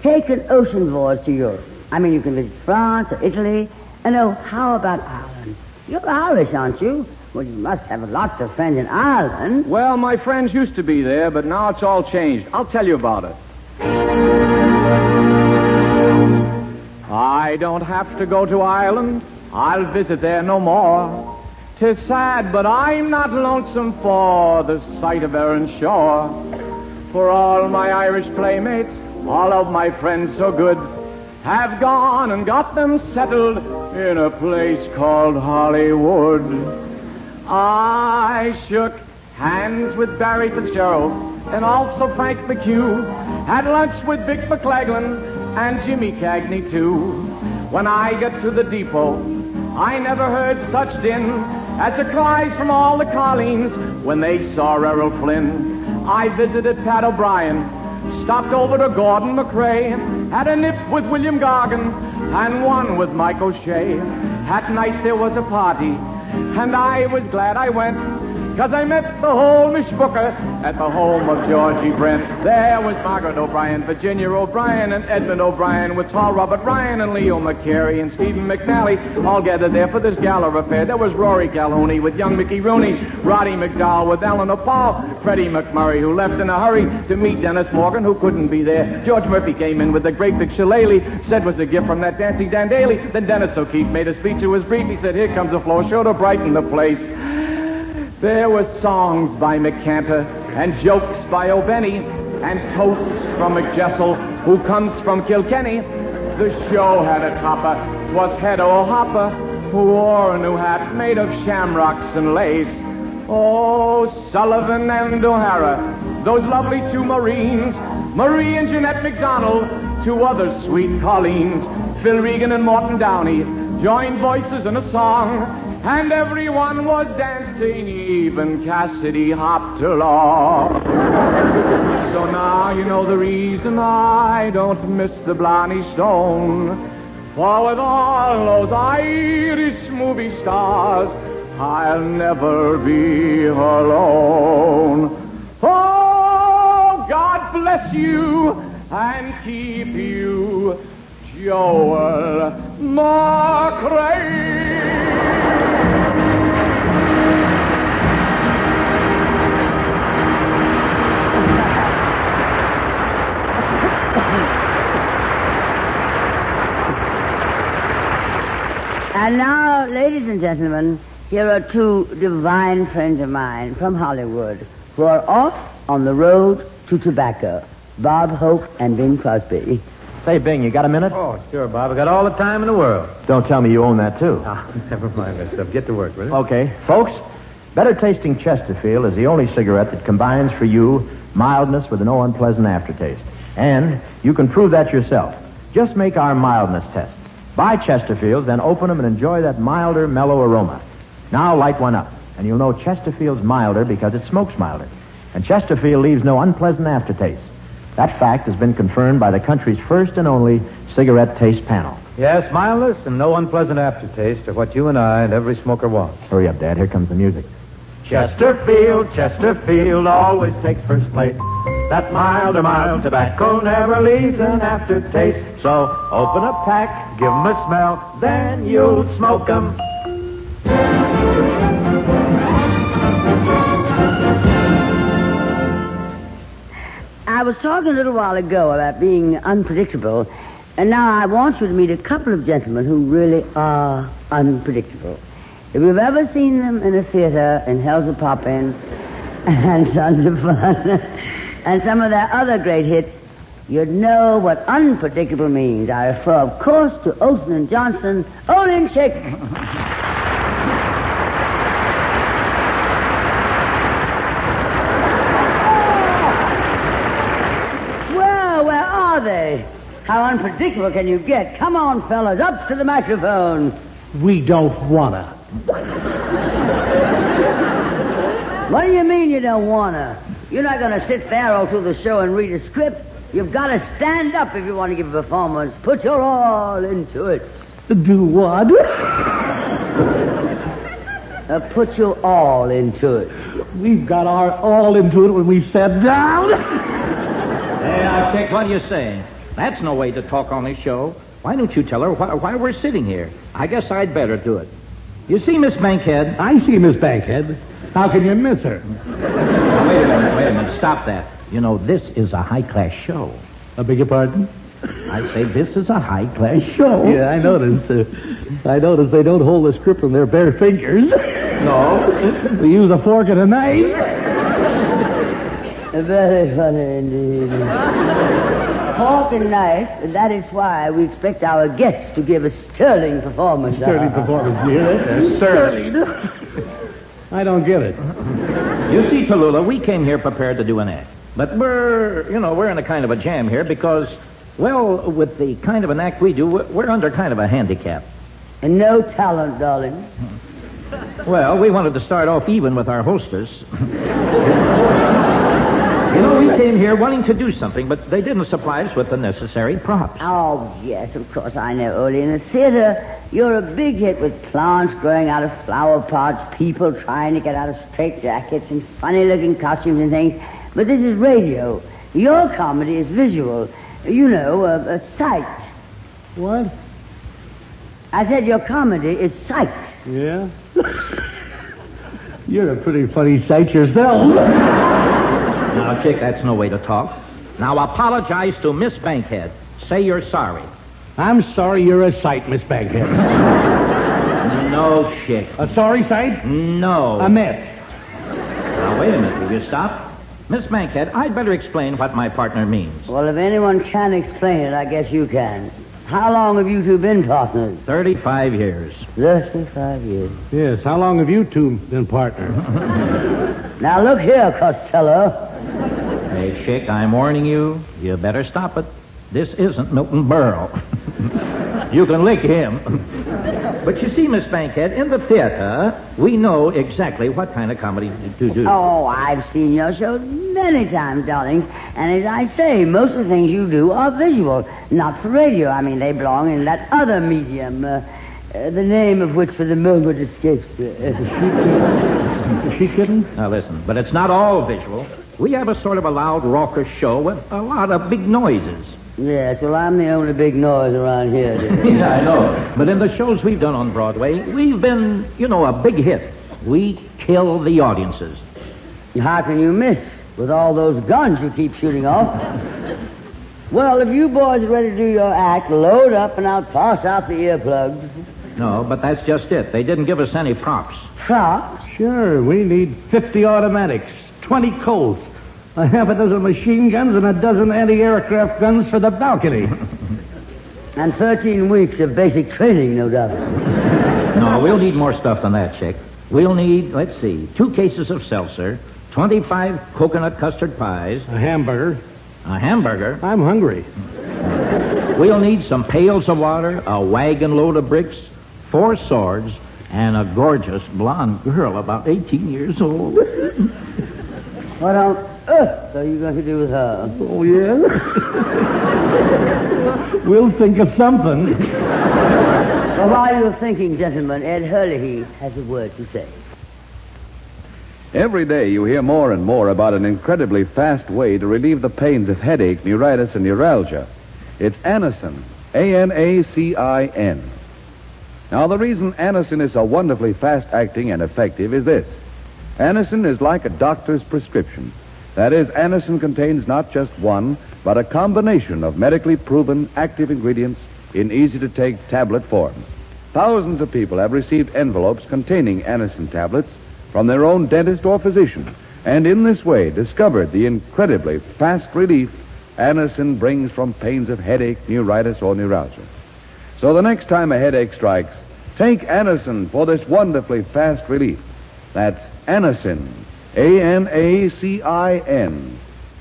Take an ocean voyage to Europe. I mean, you can visit France or Italy. And how about Ireland? You're Irish, aren't you? Well, you must have lots of friends in Ireland. Well, my friends used to be there, but now it's all changed. I'll tell you about it. I don't have to go to Ireland. I'll visit there no more. 'Tis sad, but I'm not lonesome for the sight of Erin's shore. For all my Irish playmates, all of my friends so good, have gone and got them settled in a place called Hollywood. I shook hands with Barry Fitzgerald and also Frank McHugh. Had lunch with Vic McLaglen and Jimmy Cagney, too. When I got to the depot, I never heard such din as the cries from all the Colleens when they saw Errol Flynn. I visited Pat O'Brien, stopped over to Gordon McRae, had a nip with William Gargan and one with Mike O'Shea. At night there was a party, and I was glad I went. 'cause I met the whole mishbooker at the home of Georgie Brent. There was Margaret O'Brien, Virginia O'Brien, and Edmund O'Brien, with tall Robert Ryan and Leo McCary and Stephen McNally, all gathered there for this gala affair. There was Rory Calhoun with young Mickey Rooney, Roddy McDowell with Eleanor Paul, Freddie McMurray, who left in a hurry to meet Dennis Morgan, who couldn't be there. George Murphy came in with a great big shillelagh, said was a gift from that dancing Dan Daly. Then Dennis O'Keefe made a speech that was brief. He said, here comes a floor show to brighten the place. There were songs by McCanter and jokes by O'Benny and toasts from McJessel, who comes from Kilkenny. The show had a topper. 'Twas Hedda O'Hopper, who wore a new hat made of shamrocks and lace. Oh, Sullivan and O'Hara, those lovely two Marines, Marie and Jeanette McDonald, two other sweet Colleens, Phil Regan and Morton Downey, joined voices in a song, and everyone was dancing, even Cassidy hopped along. So now you know the reason I don't miss the Blarney Stone, for with all those Irish movie stars, I'll never be alone. Oh, God bless you and keep you, Joel McRae. And now, ladies and gentlemen, here are two divine friends of mine from Hollywood who are off on the road to tobacco, Bob Hope and Bing Crosby. Say, Bing, you got a minute? Oh, sure, Bob. I got all the time in the world. Don't tell me you own that, too. Oh, never mind that stuff. Get to work, will you? Okay. Folks, Better Tasting Chesterfield is the only cigarette that combines for you mildness with no unpleasant aftertaste. And you can prove that yourself. Just make our mildness test. Buy Chesterfields, then open them and enjoy that milder, mellow aroma. Now light one up, and you'll know Chesterfield's milder because it smokes milder. And Chesterfield leaves no unpleasant aftertaste. That fact has been confirmed by the country's first and only cigarette taste panel. Yes, mildness and no unpleasant aftertaste are what you and I and every smoker wants. Hurry up, Dad. Here comes the music. Chesterfield, Chesterfield always takes first place. That mild tobacco never leaves an aftertaste. So open a pack, give 'em a smell, then you'll smoke 'em. I was talking a little while ago about being unpredictable, and now I want you to meet a couple of gentlemen who really are unpredictable. If you've ever seen them in a theater in Hell's a Poppin' and Sons of Fun and some of their other great hits, you'd know what unpredictable means. I refer, of course, to Olsen and Johnson, Olin Chick. Well, where are they? How unpredictable can you get? Come on, fellas, up to the microphone. We don't wanna. What do you mean you don't wanna? You're not gonna sit there all through the show and read a script. You've got to stand up if you want to give a performance. Put your all into it. Do what? Put your all into it. We've got our all into it when we sat down. Hey, now, Chick, what are you saying? That's no way to talk on this show. Why don't you tell her why we're sitting here? I guess I'd better do it. You see Miss Bankhead? I see Miss Bankhead. How can you miss her? Wait a minute. Stop that. You know, this is a high-class show. I beg your pardon? I say this is a high-class show. Yeah, I noticed. I noticed they don't hold the script in their bare fingers. No. They use a fork and a knife. Very funny indeed. Fork and knife, and that is why we expect our guests to give a sterling performance. Sterling performance, dear. Sterling. I don't get it. You see, Tallulah, we came here prepared to do an act. But we're in a kind of a jam here because, well, with the kind of an act we do, we're under kind of a handicap. And no talent, darling. Well, we wanted to start off even with our hostess. You know, we came here wanting to do something, but they didn't supply us with the necessary props. Oh, yes, of course, I know, Ole. In the theater, you're a big hit with plants growing out of flower pots, people trying to get out of straitjackets, and funny-looking costumes and things. But this is radio. Your comedy is visual. You know, a sight. What? I said your comedy is sight. Yeah? You're a pretty funny sight yourself. Now, Chick, that's no way to talk. Now, apologize to Miss Bankhead. Say you're sorry. I'm sorry you're a sight, Miss Bankhead. No, Chick. A sorry sight? No. A mess. Now, wait a minute. Will you stop? Miss Bankhead, I'd better explain what my partner means. Well, if anyone can explain it, I guess you can. How long have you two been partners? 35 years. 35 years. Yes, how long have you two been partners? Now, look here, Costello. Hey, Chick, I'm warning you. You better stop it. This isn't Milton Berle. You can lick him. But you see, Miss Bankhead, in the theater, we know exactly what kind of comedy to do. Oh, I've seen your show many times, darlings. And as I say, most of the things you do are visual, not for radio. I mean, they belong in that other medium, the name of which for the moment escapes me. She couldn't? Now, listen, but it's not all visual. We have a sort of a loud, raucous show with a lot of big noises. Yes, well, I'm the only big noise around here. Yeah, I know. But in the shows we've done on Broadway, we've been, a big hit. We kill the audiences. How can you miss with all those guns you keep shooting off? Well, if you boys are ready to do your act, load up and I'll toss out the earplugs. No, but that's just it. They didn't give us any props. Props? Sure, we need 50 automatics, 20 Colts, a half a dozen machine guns, and a dozen anti-aircraft guns for the balcony. And 13 weeks of basic training, no doubt. No, we'll need more stuff than that, Chick. We'll need, 2 cases of seltzer, 25 coconut custard pies. A hamburger. A hamburger? I'm hungry. We'll need some pails of water, a wagon load of bricks, 4 swords, and a gorgeous blonde girl about 18 years old. What on earth are you going to do with her? Oh, yeah? We'll think of something. Well, while you're thinking, gentlemen, Ed Hurley has a word to say. Every day you hear more and more about an incredibly fast way to relieve the pains of headache, neuritis, and neuralgia. It's Anacin. A-N-A-C-I-N. Now, the reason Anacin is so wonderfully fast-acting and effective is this. Anacin is like a doctor's prescription. That is, Anacin contains not just one, but a combination of medically proven active ingredients in easy-to-take tablet form. Thousands of people have received envelopes containing Anacin tablets from their own dentist or physician, and in this way discovered the incredibly fast relief Anacin brings from pains of headache, neuritis, or neuralgia. So the next time a headache strikes, take Anacin for this wonderfully fast relief. That's Anacin, A-N-A-C-I-N.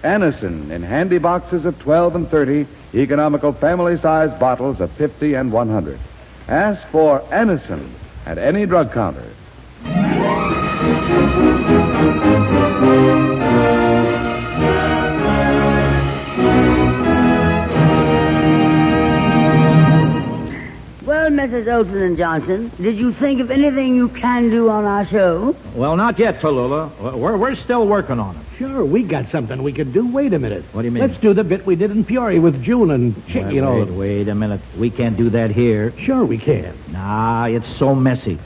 Anacin in handy boxes of 12 and 30, economical family-sized bottles of 50 and 100. Ask for Anacin at any drug counter. Well, Mrs. Olson and Johnson, did you think of anything you can do on our show? Well, not yet, Tallulah. We're still working on it. Sure, we got something we could do. Wait a minute. What do you mean? Let's do the bit we did in Peoria with June and Chick, Wait a minute. We can't do that here. Sure we can. Nah, it's so messy.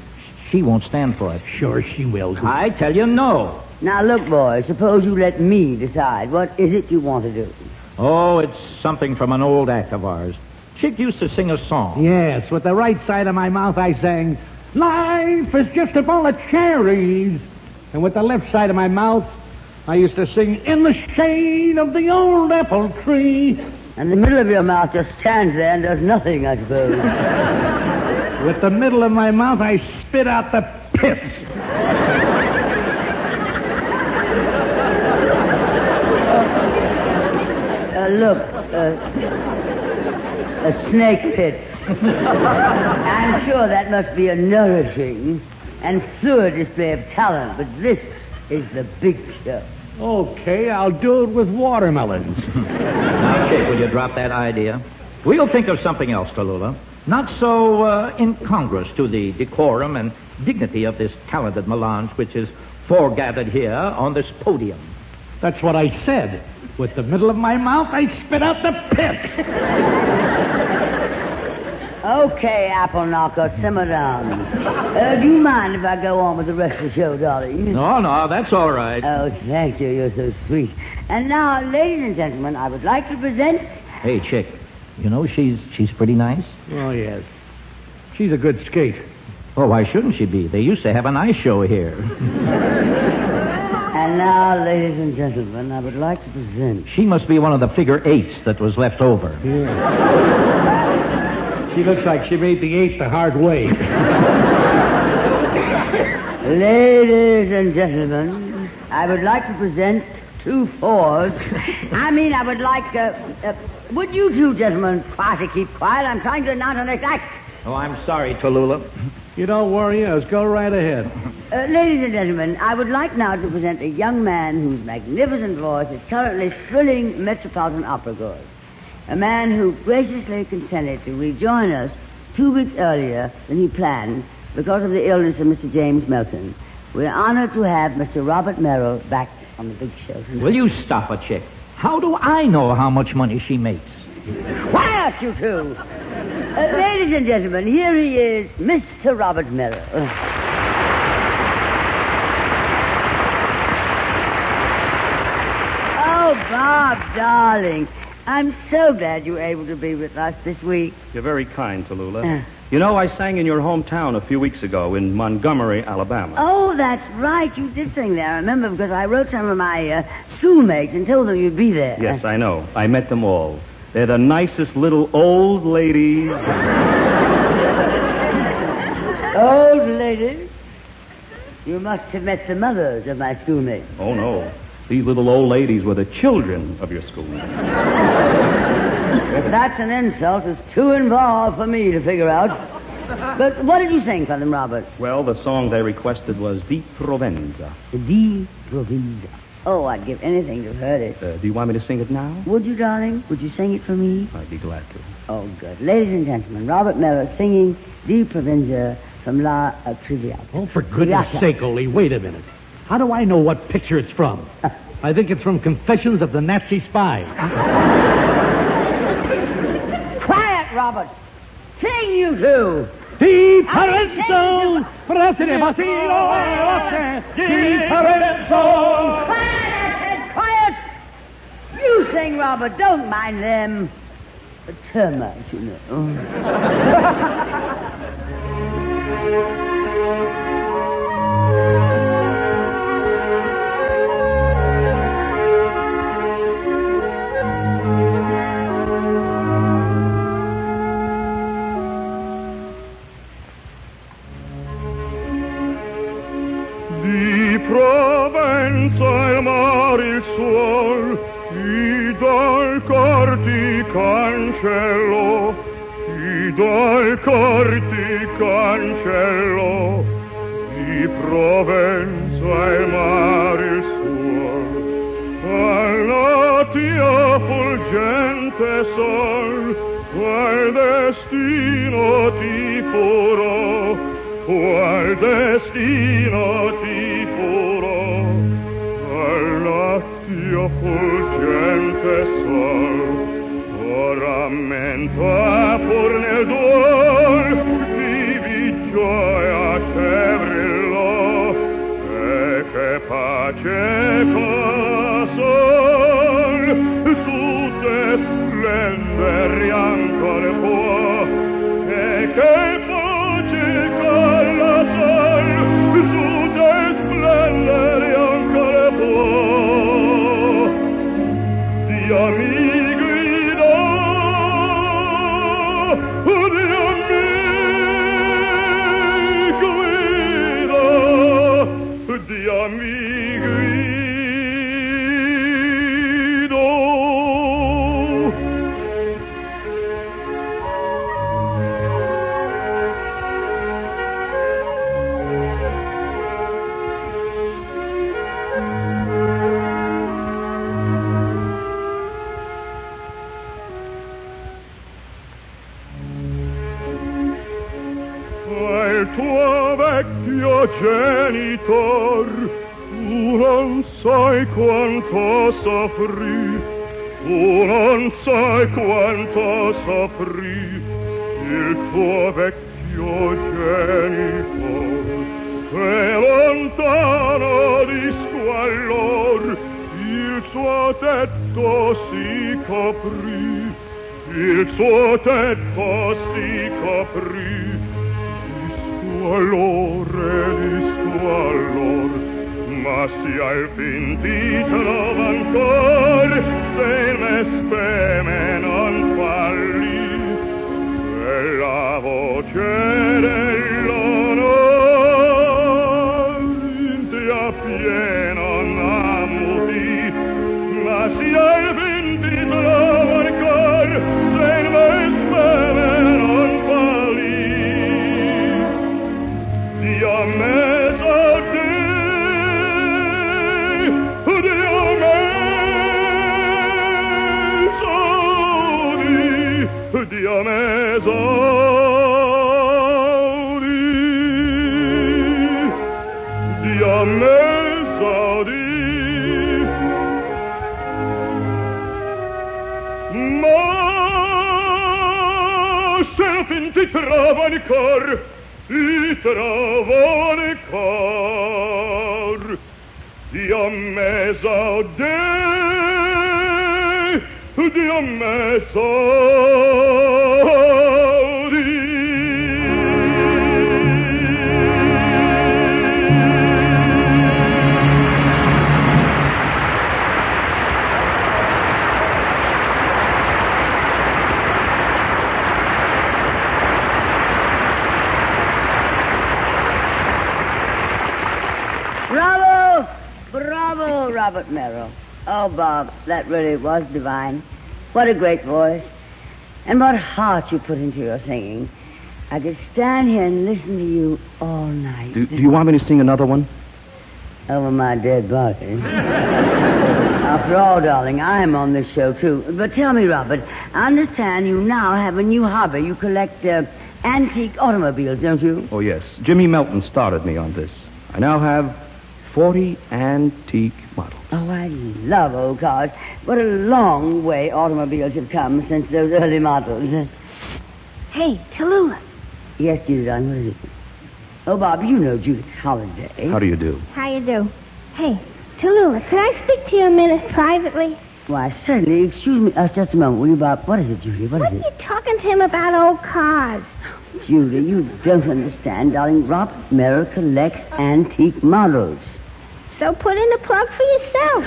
She won't stand for it. Sure she will. I tell you no. Now, look, boys, suppose you let me decide. What is it you want to do? Oh, it's something from an old act of ours. Chick used to sing a song. Yes, with the right side of my mouth I sang, "Life is just a bowl of cherries." And with the left side of my mouth, I used to sing, "In the shade of the old apple tree." And the middle of your mouth just stands there and does nothing, I suppose. With the middle of my mouth, I spit out the pits. Look, a snake pit. I'm sure that must be a nourishing and fluid display of talent, but this is the big show. Okay, I'll do it with watermelons. Now, Chick, will you drop that idea? We'll think of something else, Tallulah. Not so incongruous to the decorum and dignity of this talented melange which is foregathered here on this podium. That's what I said. With the middle of my mouth, I spit out the pip. Okay, Apple Knocker, simmer down. Do you mind if I go on with the rest of the show, darling? No, that's all right. Oh, thank you. You're so sweet. And now, ladies and gentlemen, I would like to present... Hey, Chick, you know she's pretty nice? Oh, yes. She's a good skate. Oh, why shouldn't she be? They used to have an ice show here. And now, ladies and gentlemen, I would like to present... She must be one of the figure eights that was left over. Yeah. She looks like she made the eight the hard way. Ladies and gentlemen, I would like to present 2 fours. I would like... would you two gentlemen try to keep quiet? I'm trying to announce the next act. Oh, I'm sorry, Tallulah. You don't worry us. Go right ahead. Ladies and gentlemen, I would like now to present a young man whose magnificent voice is currently thrilling metropolitan opera goers. A man who graciously consented to rejoin us 2 weeks earlier than he planned because of the illness of Mr. James Melton. We're honored to have Mr. Robert Merrill back on the big show tonight. Will you stop it, Chick? How do I know how much money she makes? Quiet, you two! Ladies and gentlemen, here he is, Mr. Robert Merrill. Oh, Bob, darling. I'm so glad you were able to be with us this week. You're very kind, Tallulah. You know, I sang in your hometown a few weeks ago in Montgomery, Alabama. Oh, that's right. You did sing there. I remember because I wrote some of my schoolmates and told them you'd be there. Yes, I know. I met them all. They're the nicest little old ladies. Old ladies? You must have met the mothers of my schoolmates. Oh, no. These little old ladies were the children of your schoolmates. If that's an insult, it's too involved for me to figure out. But what did you sing for them, Robert? Well, the song they requested was Di Provenza. Di Provenza. Oh, I'd give anything to have heard it. Do you want me to sing it now? Would you, darling? Would you sing it for me? I'd be glad to. Oh, good. Ladies and gentlemen, Robert Merrill singing Di Provenza from La Triviata. Oh, for goodness sake, Ole, wait a minute. How do I know what picture it's from? I think it's from Confessions of the Nazi Spy. Quiet, Robert. Sing, you two. Di Parenzo, Fratelli Basilo, Di Parenzo. Quiet, I said, quiet. You sing, Robert. Don't mind them. The termites, you know. Provenza il mare il suol ti dal cor ti cancello ti dal cor ti cancello di Provenza il mare il suol alla tia fulgente sol qual destino ti furò qual destino ti furò alla tia fulgente sol ora rammenta pur nel duol vivi gioia che brillò e che pace cosol su te splendere ancora può e che cor, tu non sai quanto soffrì, tu non sai quanto soffrì il tuo vecchio genitor, che lontano di squallor il suo tetto si coprì, il suo tetto si coprì di squallor, ma si al fin ti trova ancor, se il me speme non falli, e la voce dell'onor ti appieno namuti, ma si al fin ti trova ancor, se il me speme non falli, Dio meso te, Dio meso di, Dio meso di, Dio meso di, ma se al fin ti trovo ancor, ti trovo ancor, Dio meso de, Dio meso di. Bravo! Bravo, Robert Merrill. Oh, Bob, that really was divine. What a great voice. And what heart you put into your singing. I could stand here and listen to you all night. Do you want me to sing another one? Over my dead body. After all, darling, I'm on this show, too. But tell me, Robert, I understand you now have a new hobby. You collect antique automobiles, don't you? Oh, yes. Jimmy Melton started me on this. I now have 40 antique models. Oh, I love old cars. What a long way automobiles have come since those early models. Hey, Tallulah. Yes, Judy, darling, what is it? Oh, Bob, you know Judy Holliday. How do you do? How you do? Hey, Tallulah, can I speak to you a minute privately? Why, certainly. Excuse me just a moment, will you, Bob? What is it, Judy? What is are you talking to him about old cars? Judy, you don't understand, darling. Robert Merrill collects antique models. So put in a plug for yourself.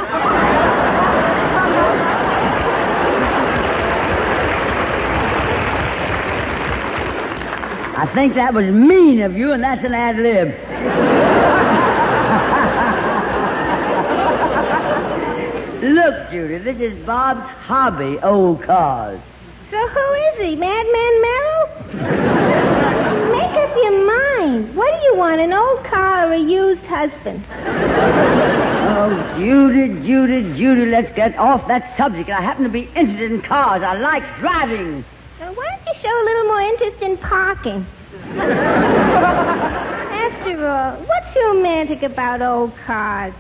I think that was mean of you, and that's an ad lib. Look, Judy, this is Bob's hobby, old cars. So who is he, Madman Merrill? Make up your mind. What do you want, an old car or a used husband? Oh, Judy, let's get off that subject. I happen to be interested in cars. I like driving. Why don't you show a little more interest in parking? After all, what's romantic about old cars?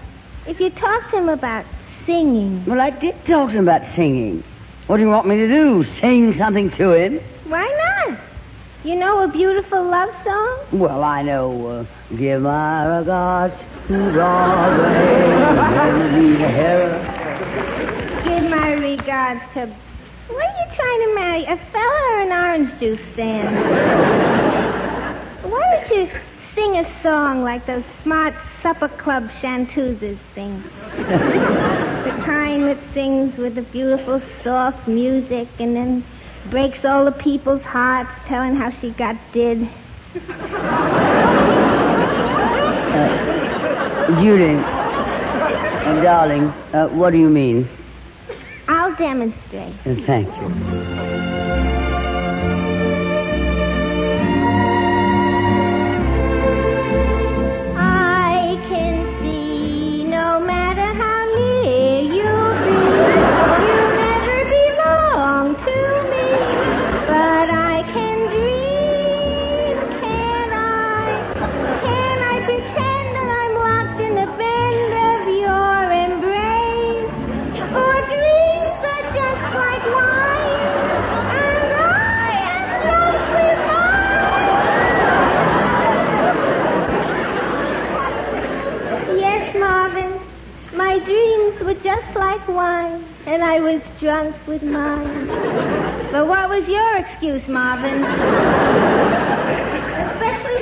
If you talk to him about singing... Well, I did talk to him about singing. What do you want me to do? Sing something to him? Why not? You know a beautiful love song? Well, I know, give my regards to Broadway. Give my regards to... What are you trying to marry, a fella or an orange juice stand? Why don't you sing a song like those smart supper club chanteuses sing? The kind that sings with the beautiful, soft music and then breaks all the people's hearts telling how she got did. Judy, darling, what do you mean? I'll demonstrate. Thank you. I can see no matter how near you be, you never belong to me. But I can dream, can I? Can I pretend that I'm my dreams were just like wine, and I was drunk with mine. But what was your excuse, Marvin? Especially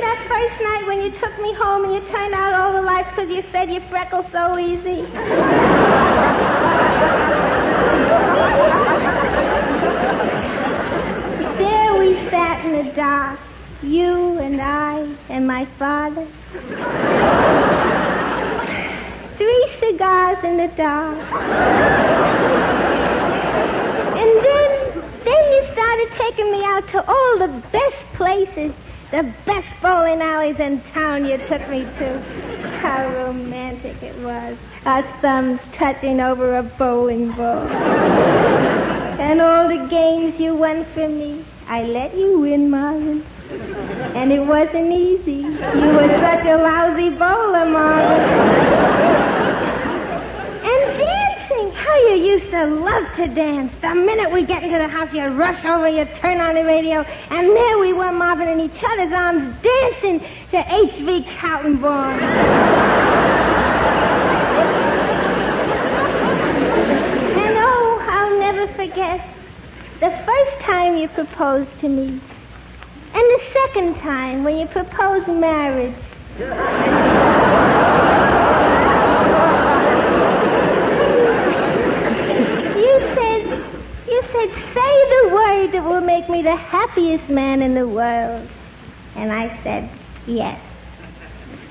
that first night when you took me home and you turned out all the lights because you said you freckle so easy. There we sat in the dark, you and I and my father. 3 cigars in the dark. And then you started taking me out to all the best places, the best bowling alleys in town you took me to. How romantic it was. Our thumbs touching over a bowling ball. And all the games you won for me. I let you win, Marvin. And it wasn't easy. You were such a lousy bowler, Marvin. And dancing. How you used to love to dance. The minute we get into the house, you rush over, you turn on the radio, and there we were, Marvin, in each other's arms, dancing to H.V. Kaltenborn. And oh, I'll never forget the first time you proposed to me. And the second time when you proposed marriage. You said, say the word that will make me the happiest man in the world. And I said, yes.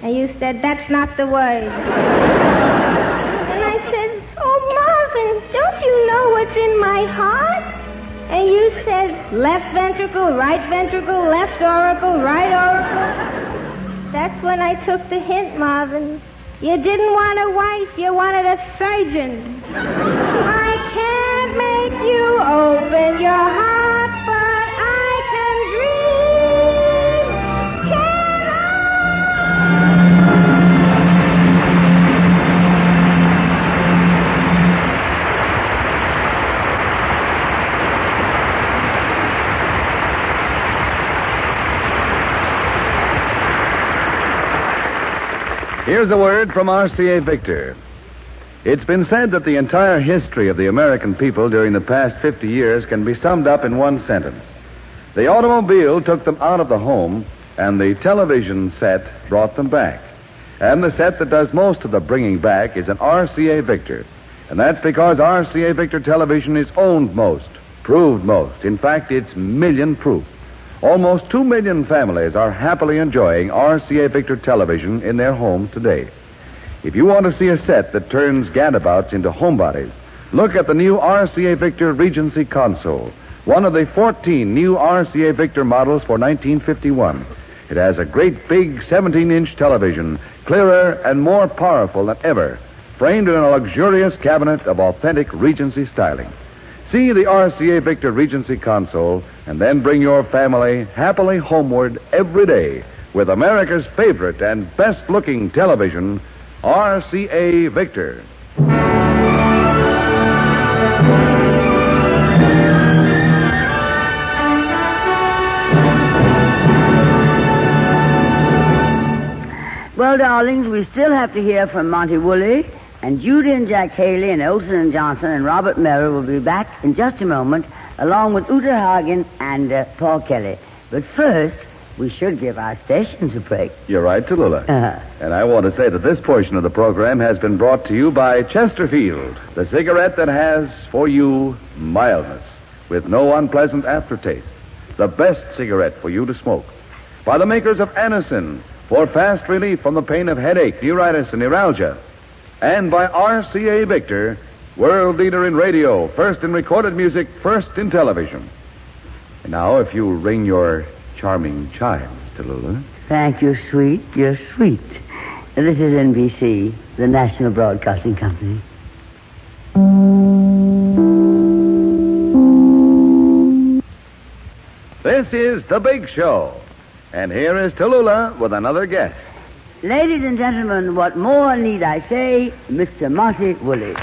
And you said, that's not the word. And I said, oh, Marvin, don't you know what's in my heart? And you said, left ventricle, right ventricle, left auricle, right auricle. That's when I took the hint, Marvin. You didn't want a wife, you wanted a surgeon. I can't make you open your heart, but I can dream. Can I? Here's a word from RCA Victor. It's been said that the entire history of the American people during the past 50 years can be summed up in one sentence. The automobile took them out of the home, and the television set brought them back. And the set that does most of the bringing back is an RCA Victor. And that's because RCA Victor television is owned most, proved most. In fact, it's million proof. Almost 2 million families are happily enjoying RCA Victor television in their homes today. If you want to see a set that turns gadabouts into homebodies, look at the new RCA Victor Regency console, one of the 14 new RCA Victor models for 1951. It has a great big 17-inch television, clearer and more powerful than ever, framed in a luxurious cabinet of authentic Regency styling. See the RCA Victor Regency console and then bring your family happily homeward every day with America's favorite and best-looking television, RCA Victor. Well, darlings, we still have to hear from Monty Woolley, and Judy and Jack Haley and Olson and Johnson and Robert Merrill will be back in just a moment, along with Uta Hagen and Paul Kelly. But first, we should give our stations a break. You're right, Tallulah. And I want to say that this portion of the program has been brought to you by Chesterfield, the cigarette that has, for you, mildness, with no unpleasant aftertaste. The best cigarette for you to smoke. By the makers of Anacin, for fast relief from the pain of headache, neuritis, and neuralgia. And by RCA Victor, world leader in radio, first in recorded music, first in television. And now, if you ring your charming chimes, Tallulah. Thank you, sweet. You're sweet. This is NBC, the National Broadcasting Company. This is The Big Show. And here is Tallulah with another guest. Ladies and gentlemen, what more need I say? Mr. Monty Woolley.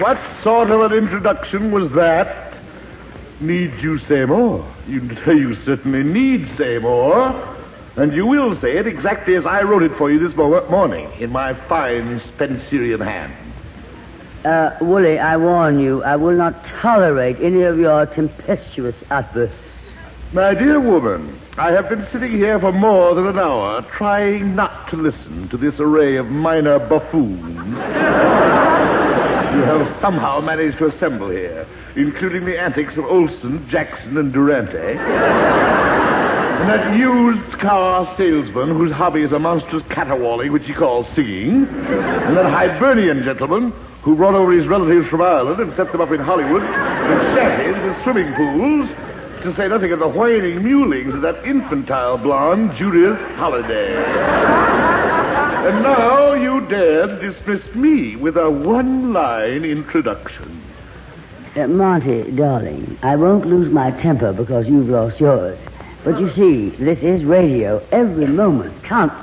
What sort of an introduction was that? Need you say more? You certainly need say more. And you will say it exactly as I wrote it for you this morning in my fine Spencerian hand. Woolley, I warn you, I will not tolerate any of your tempestuous outbursts. My dear woman, I have been sitting here for more than an hour trying not to listen to this array of minor buffoons you have somehow managed to assemble here, including the antics of Olson, Jackson, and Durante. And that used car salesman whose hobby is a monstrous caterwauling which he calls singing. And that Hibernian gentleman who brought over his relatives from Ireland and set them up in Hollywood with shanties and swimming pools, to say nothing of the whining mewlings of that infantile blonde, Judy Holliday. And now you dare dismiss me with a one-line introduction. Monty, darling, I won't lose my temper because you've lost yours. But you see, this is radio. Every moment counts.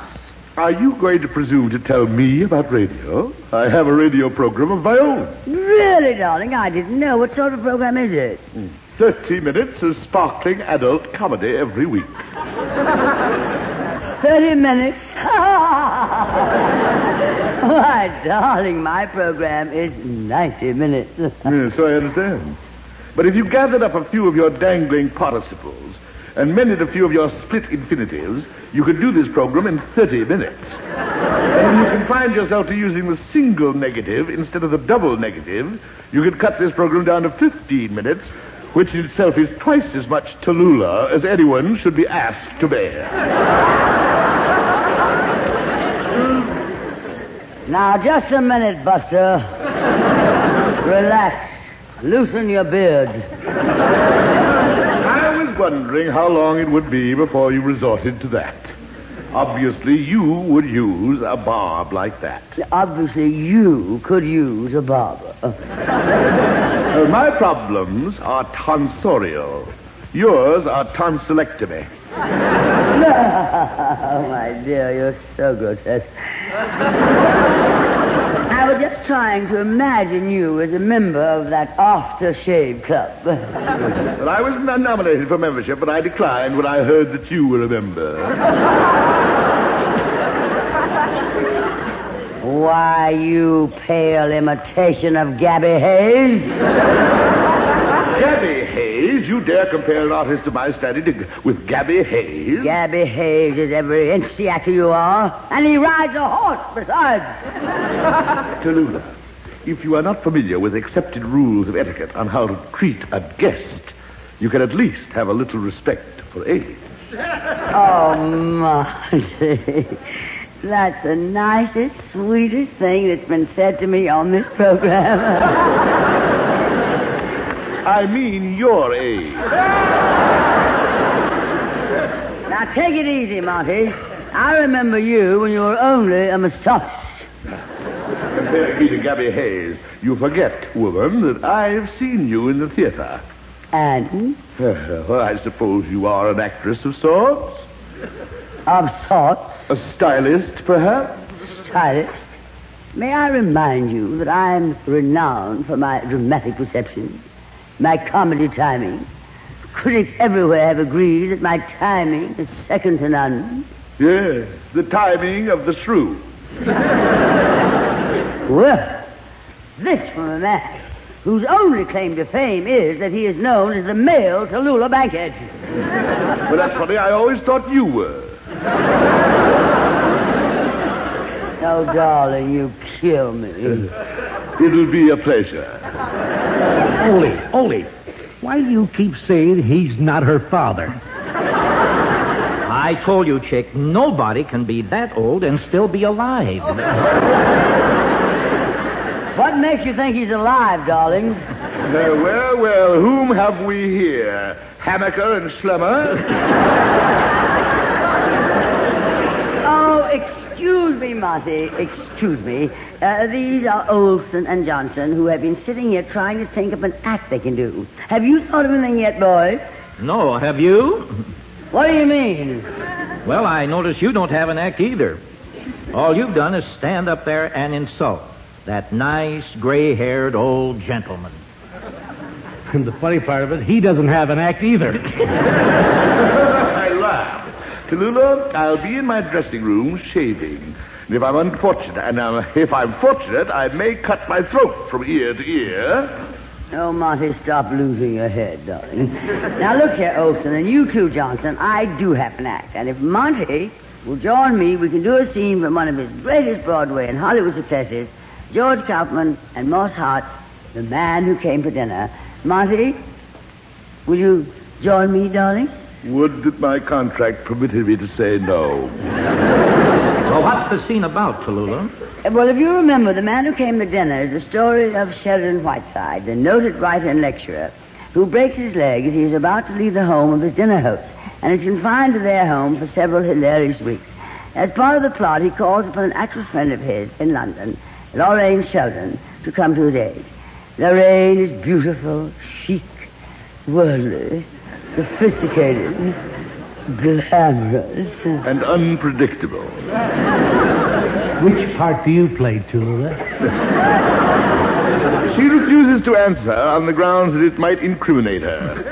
Are you going to presume to tell me about radio? I have a radio program of my own. Really, darling? I didn't know. What sort of program is it? 30 minutes of sparkling adult comedy every week. 30 minutes? Why, darling, my program is 90 minutes. Yes, so I understand. But if you gathered up a few of your dangling participles and mended a few of your split infinitives, you could do this program in 30 minutes. And if you confined yourself to using the single negative instead of the double negative, you could cut this program down to 15 minutes, which in itself is twice as much Tallulah as anyone should be asked to bear. Now, just a minute, Buster. Relax. Loosen your beard. I was wondering how long it would be before you resorted to that. Obviously, you would use a barb like that. Obviously, you could use a barber. My problems are tonsorial. Yours are tonsillectomy. Oh, my dear, you're so grotesque. I was just trying to imagine you as a member of that aftershave club. Well, I was nominated for membership, but I declined when I heard that you were a member. Why, you pale imitation of Gabby Hayes. Gabby Hayes? You dare compare an artist of my standing with Gabby Hayes? Gabby Hayes is every inch the actor you are, and he rides a horse besides. Tallulah, if you are not familiar with accepted rules of etiquette on how to treat a guest, you can at least have a little respect for age. Oh, Monty. That's the nicest, sweetest thing that's been said to me on this program. I mean your age. Now, take it easy, Monty. I remember you when you were only a moustache. Comparing me to Gabby Hayes, you forget, woman, that I've seen you in the theater. And? Well, I suppose you are an actress of sorts. Of sorts? A stylist, perhaps? Stylist? May I remind you that I'm renowned for my dramatic reception, my comedy timing. Critics everywhere have agreed that my timing is second to none. Yes, the timing of the shrew. Well, this from a man whose only claim to fame is that he is known as the male Tallulah Bankhead. Well, that's funny. I always thought you were. Oh, darling, you kill me. It'll be a pleasure. Ole, why do you keep saying he's not her father? I told you, chick, nobody can be that old and still be alive. What makes you think he's alive, darlings? Well, whom have we here? Hammaker and Schlemmer? Oh, excuse me, Monty. Excuse me. These are Olson and Johnson, who have been sitting here trying to think of an act they can do. Have you thought of anything yet, boys? No, have you? What do you mean? Well, I notice you don't have an act either. All you've done is stand up there and insult that nice, gray-haired old gentleman. And the funny part of it, he doesn't have an act either. I laugh. Tallulah, I'll be in my dressing room shaving. And if I'm fortunate, I may cut my throat from ear to ear. Oh, Monty, stop losing your head, darling. Now, look here, Olson, and you too, Johnson. I do have an act. And if Monty will join me, we can do a scene from one of his greatest Broadway and Hollywood successes, George Kaufman and Moss Hart's The Man Who Came for Dinner. Monty, will you join me, darling? Would that my contract permitted me to say no. Well, what's the scene about, Tallulah? Well, if you remember, The Man Who Came to Dinner is the story of Sheridan Whiteside, the noted writer and lecturer, who breaks his leg as he is about to leave the home of his dinner host, and is confined to their home for several hilarious weeks. As part of the plot, he calls upon an actress friend of his in London, Lorraine Sheldon, to come to his aid. Lorraine is beautiful, chic, worldly, sophisticated, glamorous, and unpredictable. Which part do you play, Tallulah? She refuses to answer on the grounds that it might incriminate her.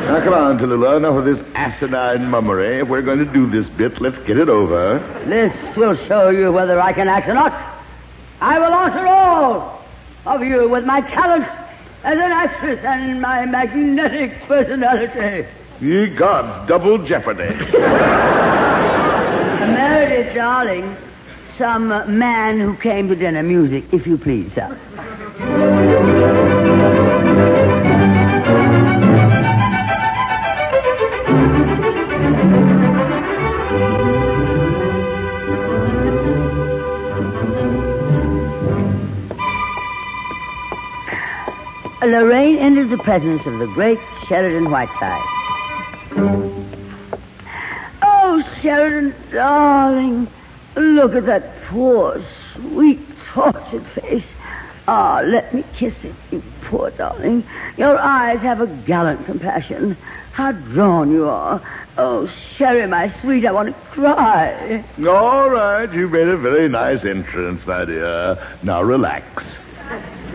Now, come on, Tallulah, enough of this asinine mummery. If we're going to do this bit, let's get it over. This will show you whether I can act or not. I will answer all of you with my talent as an actress and my magnetic personality. Ye gods, double jeopardy. Meredith, darling, some Man Who Came to Dinner music, if you please, sir. Lorraine enters the presence of the great Sheridan Whiteside. Oh, Sheridan, darling, look at that poor, sweet, tortured face. Ah, let me kiss it, you poor darling. Your eyes have a gallant compassion. How drawn you are. Oh, Sherry, my sweet, I want to cry. All right, you made a very nice entrance, my dear. Now relax.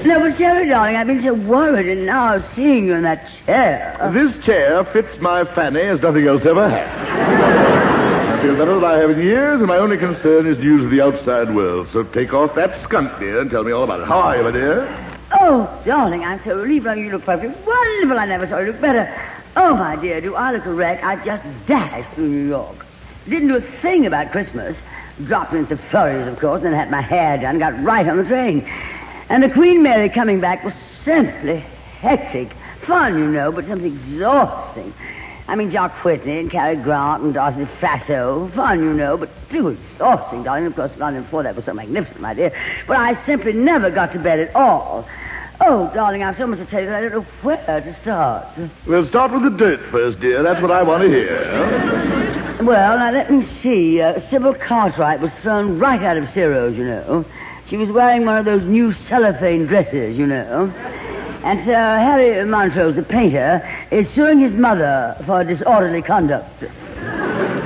No, but Sherry, darling, I've been so worried, and now seeing you in that chair. This chair fits my fanny as nothing else ever has. I feel better than I have in years, and my only concern is news of the outside world. So take off that skunk, dear, and tell me all about it. How are you, my dear? Oh, darling, I'm so relieved. You look perfectly wonderful. I never saw you look better. Oh, my dear, do I look a wreck? I just dashed through New York. Didn't do a thing about Christmas. Dropped into flurries, of course, and had my hair done. Got right on the train. And the Queen Mary coming back was simply hectic. Fun, you know, but something exhausting. I mean, Jock Whitney and Cary Grant and Dorothy Faso. Fun, you know, but too exhausting, darling. Of course, London before that was so magnificent, my dear. But I simply never got to bed at all. Oh, darling, I have so much to tell you that I don't know where to start. We'll start with the dirt first, dear. That's what I want to hear. Well, now, let me see. Sybil Cartwright was thrown right out of Ciro's, you know. She was wearing one of those new cellophane dresses, you know. And Sir Harry Montrose, the painter, is suing his mother for disorderly conduct.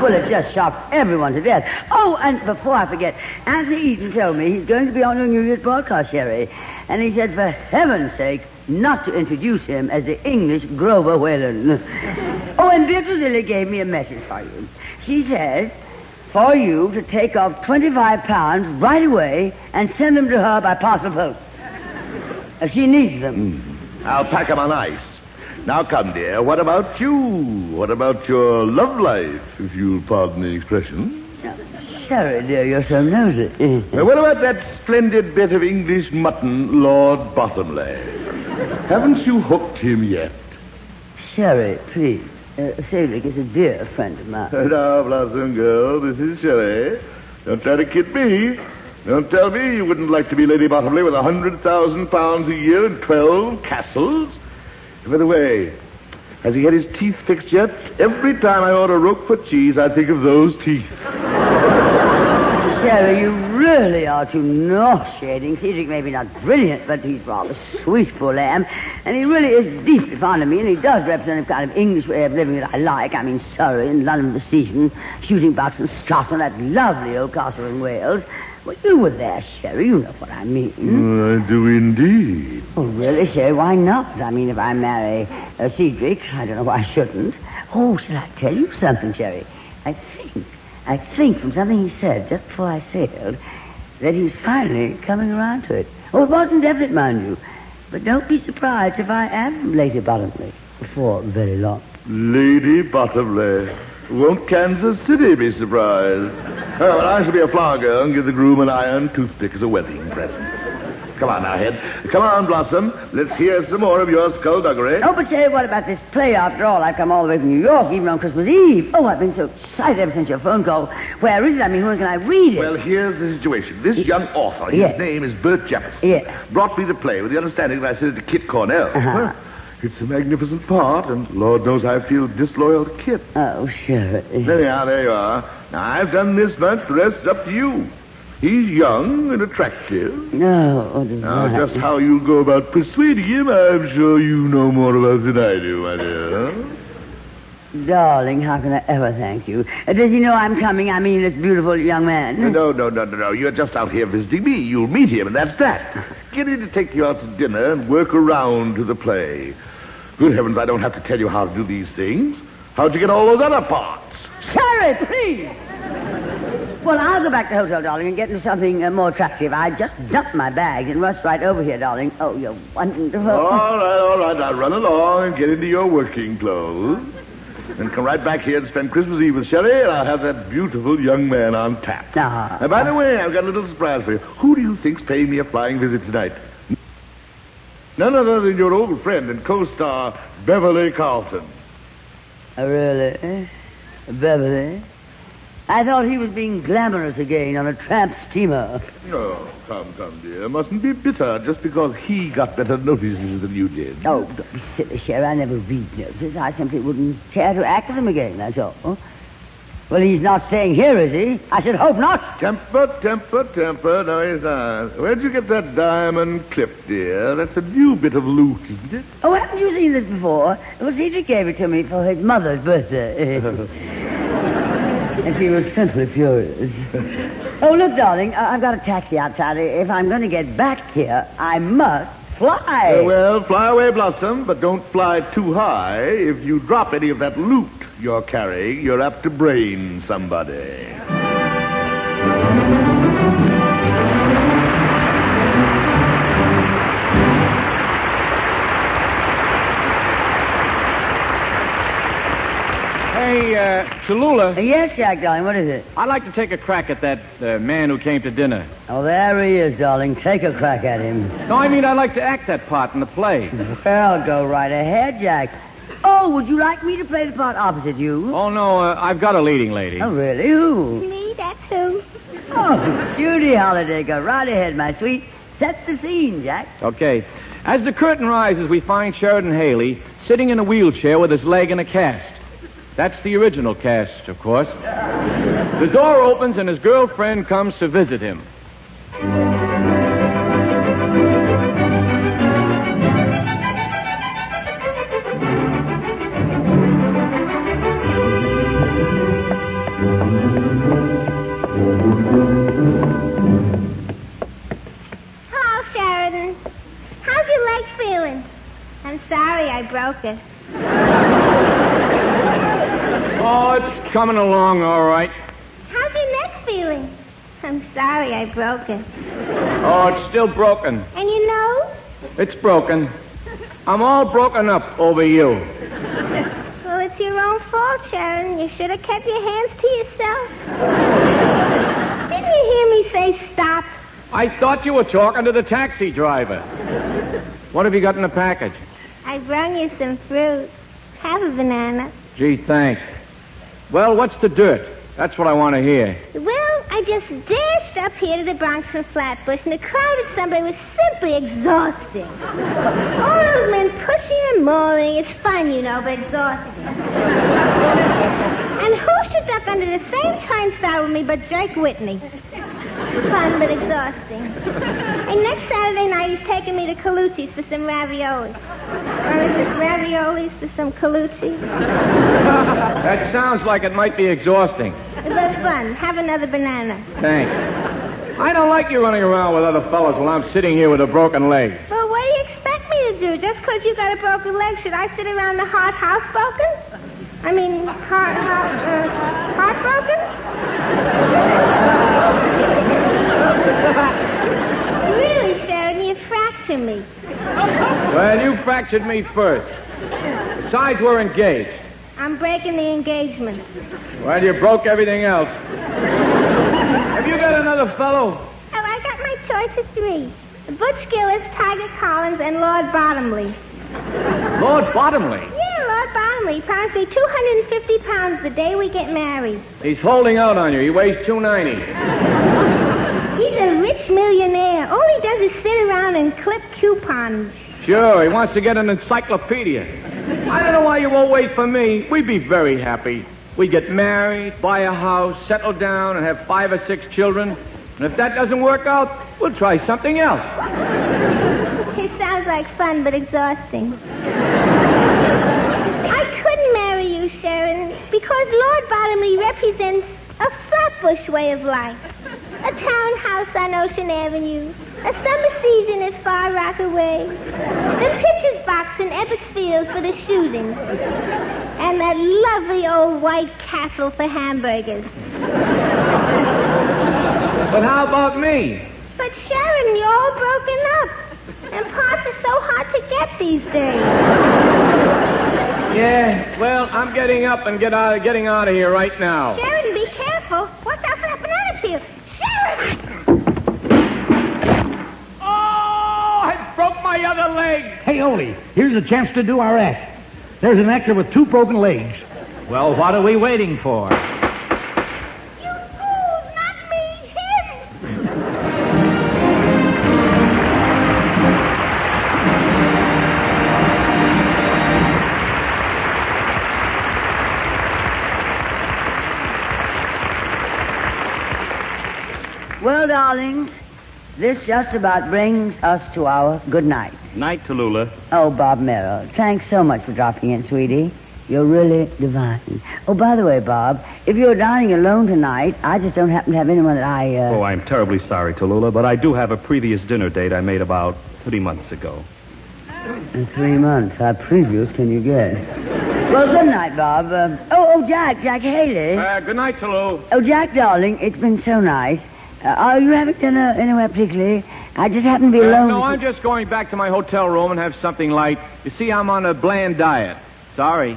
Well, it just shocked everyone to death. Oh, and before I forget, Anthony Eaton told me he's going to be on your New Year's broadcast, Sherry. And he said, for heaven's sake, not to introduce him as the English Grover Whalen. Oh, and Beatrice Lilly gave me a message for you. She says for you to take off 25 pounds right away and send them to her by parcel post. She needs them. I'll pack them on ice. Now come, dear, what about you? What about your love life, if you'll pardon the expression? Sherry, dear, you're so nosy. What about that splendid bit of English mutton, Lord Bottomley? Haven't you hooked him yet? Sherry, please. Cedric is a dear friend of mine. Now, Blossom girl, this is Sherry. Don't try to kid me. Don't tell me you wouldn't like to be Lady Bottomley with 100,000 pounds a year and 12 castles. By the way, has he had his teeth fixed yet? Every time I order Roquefort cheese, I think of those teeth. Sherry, you really are too nauseating. Cedric may be not brilliant, but he's rather sweet, poor lamb. And he really is deeply fond of me, and he does represent a kind of English way of living that I like. I mean, Surrey and London for the season, shooting box in Scotland, that lovely old castle in Wales. Well, you were there, Sherry. You know what I mean. I do indeed. Oh, really, Sherry? Why not? I mean, if I marry Cedric, I don't know why I shouldn't. Oh, should I tell you something, Sherry? I think from something he said just before I sailed that he's finally coming around to it. Oh, it wasn't definite, mind you. But don't be surprised if I am Lady Bottomley before very long. Lady Bottomley. Won't Kansas City be surprised? Oh, well, I shall be a flower girl and give the groom an iron toothpick as a wedding present. Come on now, Head. Come on, Blossom. Let's hear some more of your skullduggery. Oh, but say, what about this play after all? I've come all the way from New York, even on Christmas Eve. Oh, I've been so excited ever since your phone call. Where is it? I mean, when can I read it? Well, here's the situation. This young author, his name is Bert Jefferson, brought me the play with the understanding that I sent it to Kit Cornell. Uh-huh. It's a magnificent part, and Lord knows I feel disloyal to Kit. Oh, sure. There you are. Now, I've done this much, the rest's up to you. He's young and attractive. No. Now, just how you go about persuading him, I'm sure you know more about than I do, my dear. Darling, how can I ever thank you? Does he know I'm coming? I mean, this beautiful young man. No. You're just out here visiting me. You'll meet him, and that's that. Get him to take you out to dinner and work around to the play. Good heavens, I don't have to tell you how to do these things. How'd you get all those other parts? Sherry, please! Well, I'll go back to the hotel, darling, and get into something more attractive. I just dumped my bags and rushed right over here, darling. Oh, you're wonderful. All right. Now run along and get into your working clothes. Then come right back here and spend Christmas Eve with Sherry, and I'll have that beautiful young man on tap. Now, by the way, I've got a little surprise for you. Who do you think's paying me a flying visit tonight? None other than your old friend and co-star, Beverly Carlton. Oh, really? Beverly? I thought he was being glamorous again on a tramp steamer. Oh, come, dear. Mustn't be bitter just because he got better notices than you did. Oh, don't be silly, Sherry. I never read notices. I simply wouldn't care to act with him again, that's all. Well, he's not staying here, is he? I should hope not. Temper. No, he's not. Where'd you get that diamond clip, dear? That's a new bit of loot, isn't it? Oh, haven't you seen this before? Well, Cedric gave it to me for his mother's birthday. And she was simply furious. Oh, look, darling, I've got a taxi outside. If I'm going to get back here, I must fly. Well, fly away, Blossom, but don't fly too high. If you drop any of that loot you're carrying, you're apt to brain somebody. Hey, Cholula. Yes, Jack, darling, what is it? I'd like to take a crack at that man who came to dinner. Oh, there he is, darling. Take a crack at him. No, I mean I'd like to act that part in the play. Well, go right ahead, Jack. Oh, would you like me to play the part opposite you? Oh, no, I've got a leading lady. Oh, really? Who? Me, that's who. Oh, Judy Holliday. Go right ahead, my sweet. Set the scene, Jack. Okay. As the curtain rises, we find Sheridan Haley sitting in a wheelchair with his leg in a cast. That's the original cast, of course. The door opens and his girlfriend comes to visit him. Hello, Sheridan. How's your leg feeling? I'm sorry I broke it. Oh, it's coming along all right. How's your neck feeling? I'm sorry I broke it. Oh, it's still broken. And your nose? It's broken. I'm all broken up over you. Well, it's your own fault, Sharon. You should have kept your hands to yourself. Didn't you hear me say stop? I thought you were talking to the taxi driver. What have you got in the package? I brung you some fruit. Have a banana. Gee, thanks. Well, what's the dirt? That's what I want to hear. Well, I just dashed up here to the Bronx from Flatbush, and the crowd at Subway was simply exhausting. All those men pushing and mauling. It's fun, you know, but exhausting. And who should duck under the same turnstile with me but Jake Whitney? Fun, but exhausting. And next Saturday night, he's taking me to Colucci's for some raviolis. Or is it raviolis for some Colucci? That sounds like it might be exhausting. But fun. Have another banana. Thanks. I don't like you running around with other fellows while I'm sitting here with a broken leg. Well, what do you expect me to do? Just 'cause you got a broken leg, should I sit around the heartbroken? I mean, heartbroken? Really, Sharon, you fractured me. Well, you fractured me first. Besides, we're engaged. I'm breaking the engagement. Well, you broke everything else. Have you got another fellow? Oh, I got my choice of three. Butch Gillis, Tiger Collins, and Lord Bottomley. Lord Bottomley? Yeah, Lord Bottomley promised me 250 pounds the day we get married. He's holding out on you. He weighs 290. He's a rich millionaire. All he does is sit around and clip coupons. Sure, he wants to get an encyclopedia. I don't know why you won't wait for me. We'd be very happy. We'd get married, buy a house, settle down, and have 5 or 6 children. And if that doesn't work out, we'll try something else. It sounds like fun, but exhausting. I couldn't marry you, Sharon, because Lord Bottomley represents a flatbush way of life. A townhouse on Ocean Avenue. A summer season at Far Rockaway. The pitcher's box in Ebbets Field for the shooting. And that lovely old White Castle for hamburgers. But how about me? But Sharon, you're all broken up. And parts are so hard to get these days. Yeah, well, I'm getting up and getting out of here right now. Sharon, be careful. Watch out for that banana peel. Sharon! Oh, I broke my other leg. Hey, Ole, here's a chance to do our act. There's an actor with 2 broken legs. Well, what are we waiting for? You fool, not me, him! Well, darlings, this just about brings us to our good night. Night, Tallulah. Oh, Bob Merrill, thanks so much for dropping in, sweetie. You're really divine. Oh, by the way, Bob, if you're dining alone tonight, I just don't happen to have anyone that Oh, I'm terribly sorry, Tallulah, but I do have a previous dinner date I made about 3 months ago. In 3 months, how previous can you get? Well, good night, Bob. Jack Haley. Good night, Tallulah. Oh, Jack, darling, it's been so nice. Are you having dinner anywhere particularly? I just happen to be alone. No, I'm just going back to my hotel room and have something light. You see, I'm on a bland diet. Sorry.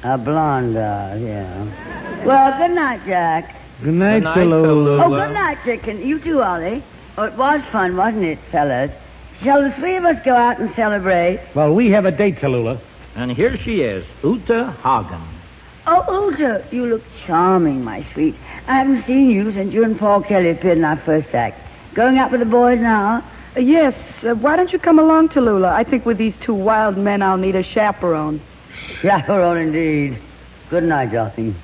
A blonde, yeah. Well, good night, Jack. Good night, Tallulah. Oh, good night, Dick. And you too, Ollie. Oh, it was fun, wasn't it, fellas? Shall the 3 of us go out and celebrate? Well, we have a date, Tallulah. And here she is, Uta Hagen. Oh, Uta, you look charming, my sweet. I haven't seen you since you and Paul Kelly appeared in our first act. Going out with the boys now? Yes. Why don't you come along, Tallulah? I think with these 2 wild men, I'll need a chaperone. Chaperone, indeed. Good night, darling.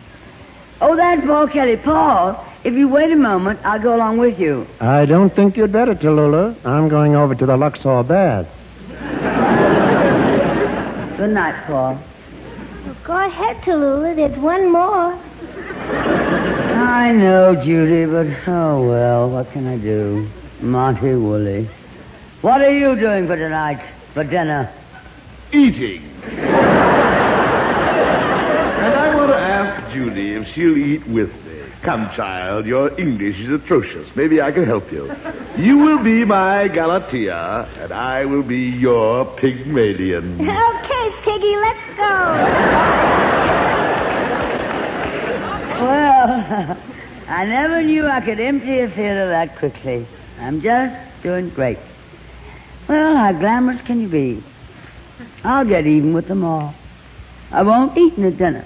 Oh, that's Paul Kelly. Paul, if you wait a moment, I'll go along with you. I don't think you'd better, Tallulah. I'm going over to the Luxor Baths. Good night, Paul. Well, go ahead, Tallulah. There's one more. I know, Judy, but oh well, what can I do? Monty Woolley. What are you doing for tonight, for dinner? Eating. And I want to ask Judy if she'll eat with me. Come, child, your English is atrocious. Maybe I can help you. You will be my Galatea, and I will be your Pygmalion. Okay, Piggy, let's go. Well, I never knew I could empty a theater that quickly. I'm just doing great. Well, how glamorous can you be? I'll get even with them all. I won't eat in the dinner.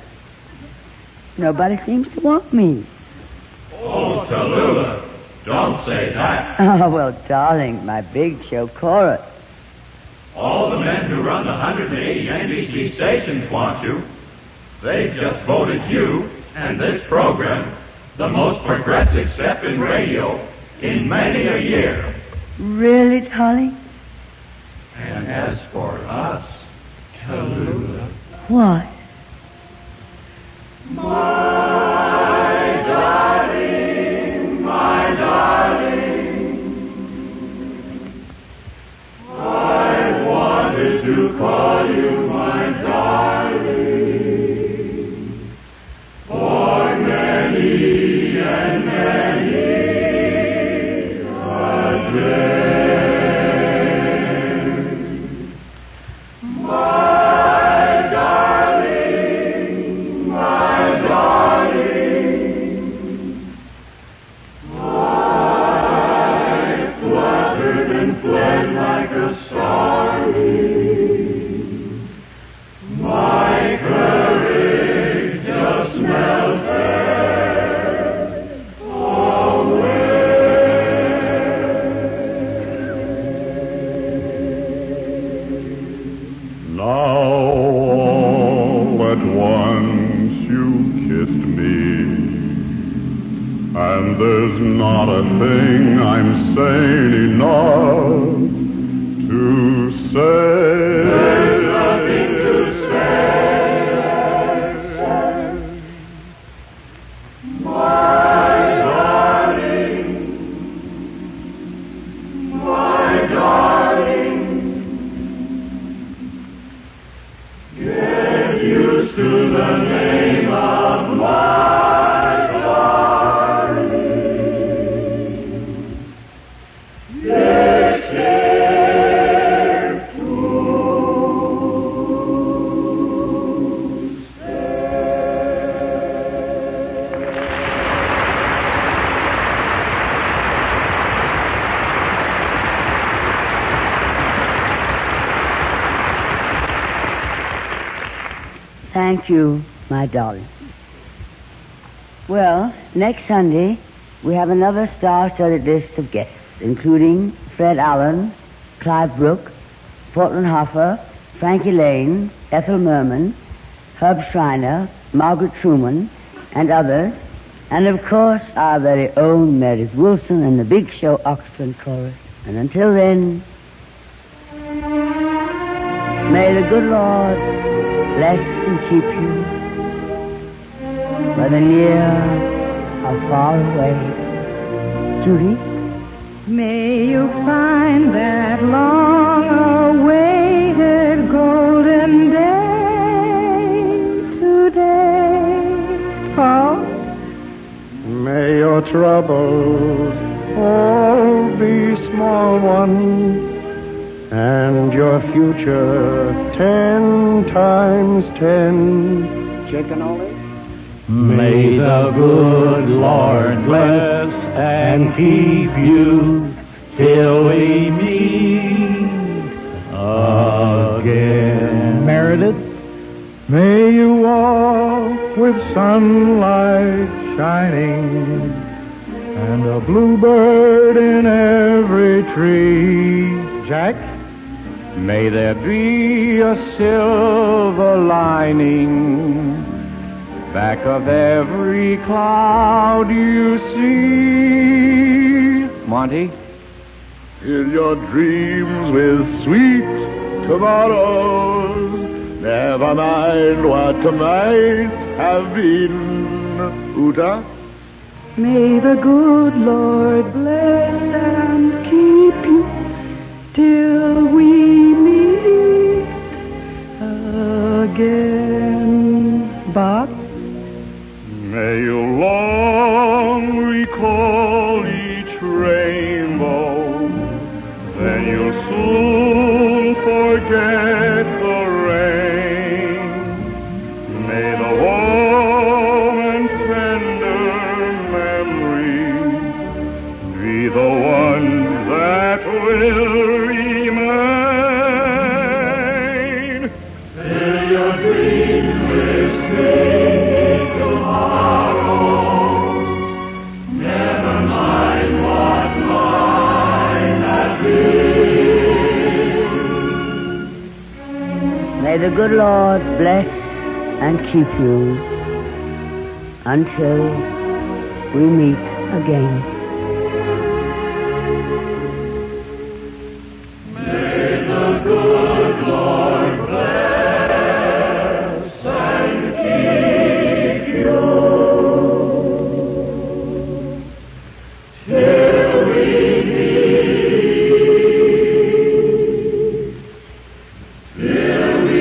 Nobody seems to want me. Oh, Tallulah, don't say that. Oh, well, darling, my big show chorus. All the men who run the 180 NBC stations want you. They've just voted you and this program the most progressive step in radio in many a year. Really, darling? And as for us, Tallulah. What? My darling, And there's not a thing I'm sane enough to say. There's nothing to say. My darling, get used to the name of my darling. Take care to Thank you, my darling. Well, next Sunday, we have another star-studded list of guests, including Fred Allen, Clive Brooke, Portland Hoffa, Frankie Lane, Ethel Merman, Herb Schreiner, Margaret Truman, and others, and of course, our very own Meredith Wilson and the Big Show Orchestra and Chorus. And until then, may the good Lord bless and keep you, whether near or far away. Judy? May you find that long-awaited golden day today. Paul? May your troubles all be small ones, and your future 10 times 10. Chicken Ollie? May the good Lord bless and keep you till we meet again. Meredith? May you walk with sunlight shining and a bluebird in every tree. Jack? May there be a silver lining back of every cloud you see. Monty? In your dreams with sweet tomorrows, never mind what tonight have been. Uta? May the good Lord bless and keep you till we meet again. Bob? May you long recall each rainbow, then you'll soon forget the rain. May the warm and tender memories be the ones that will remain. Fill your dreams with sweet tomorrows. Never mind what mine has been. May the good Lord bless and keep you until we meet again. May the good Lord bless and keep you till we meet. Till we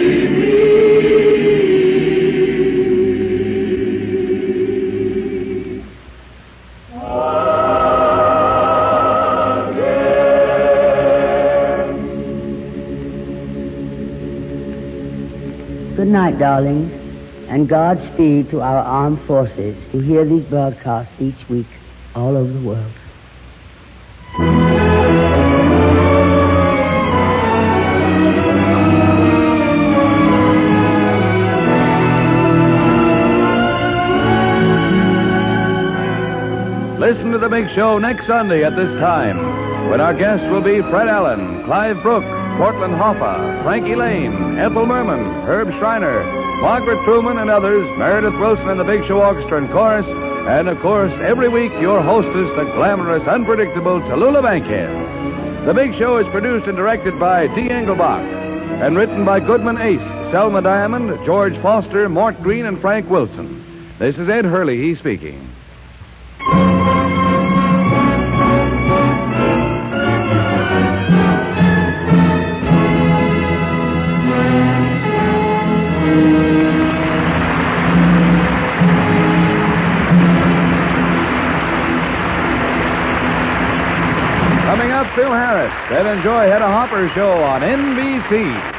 Good night, darlings, and Godspeed to our armed forces who hear these broadcasts each week all over the world. Listen to The Big Show next Sunday at this time, when our guests will be Fred Allen, Clive Brooke, Portland Hoffa, Frankie Lane, Ethel Merman, Herb Schreiner, Margaret Truman, and others, Meredith Wilson and the Big Show Orchestra and Chorus, And, of course, every week, your hostess, the glamorous, unpredictable Tallulah Bankhead. The Big Show is produced and directed by D. Engelbach and written by Goodman Ace, Selma Diamond, George Foster, Mort Green, and Frank Wilson. This is Ed Hurley, he's speaking. Coming up, Phil Harris. Then enjoy Hedda Hopper's show on NBC.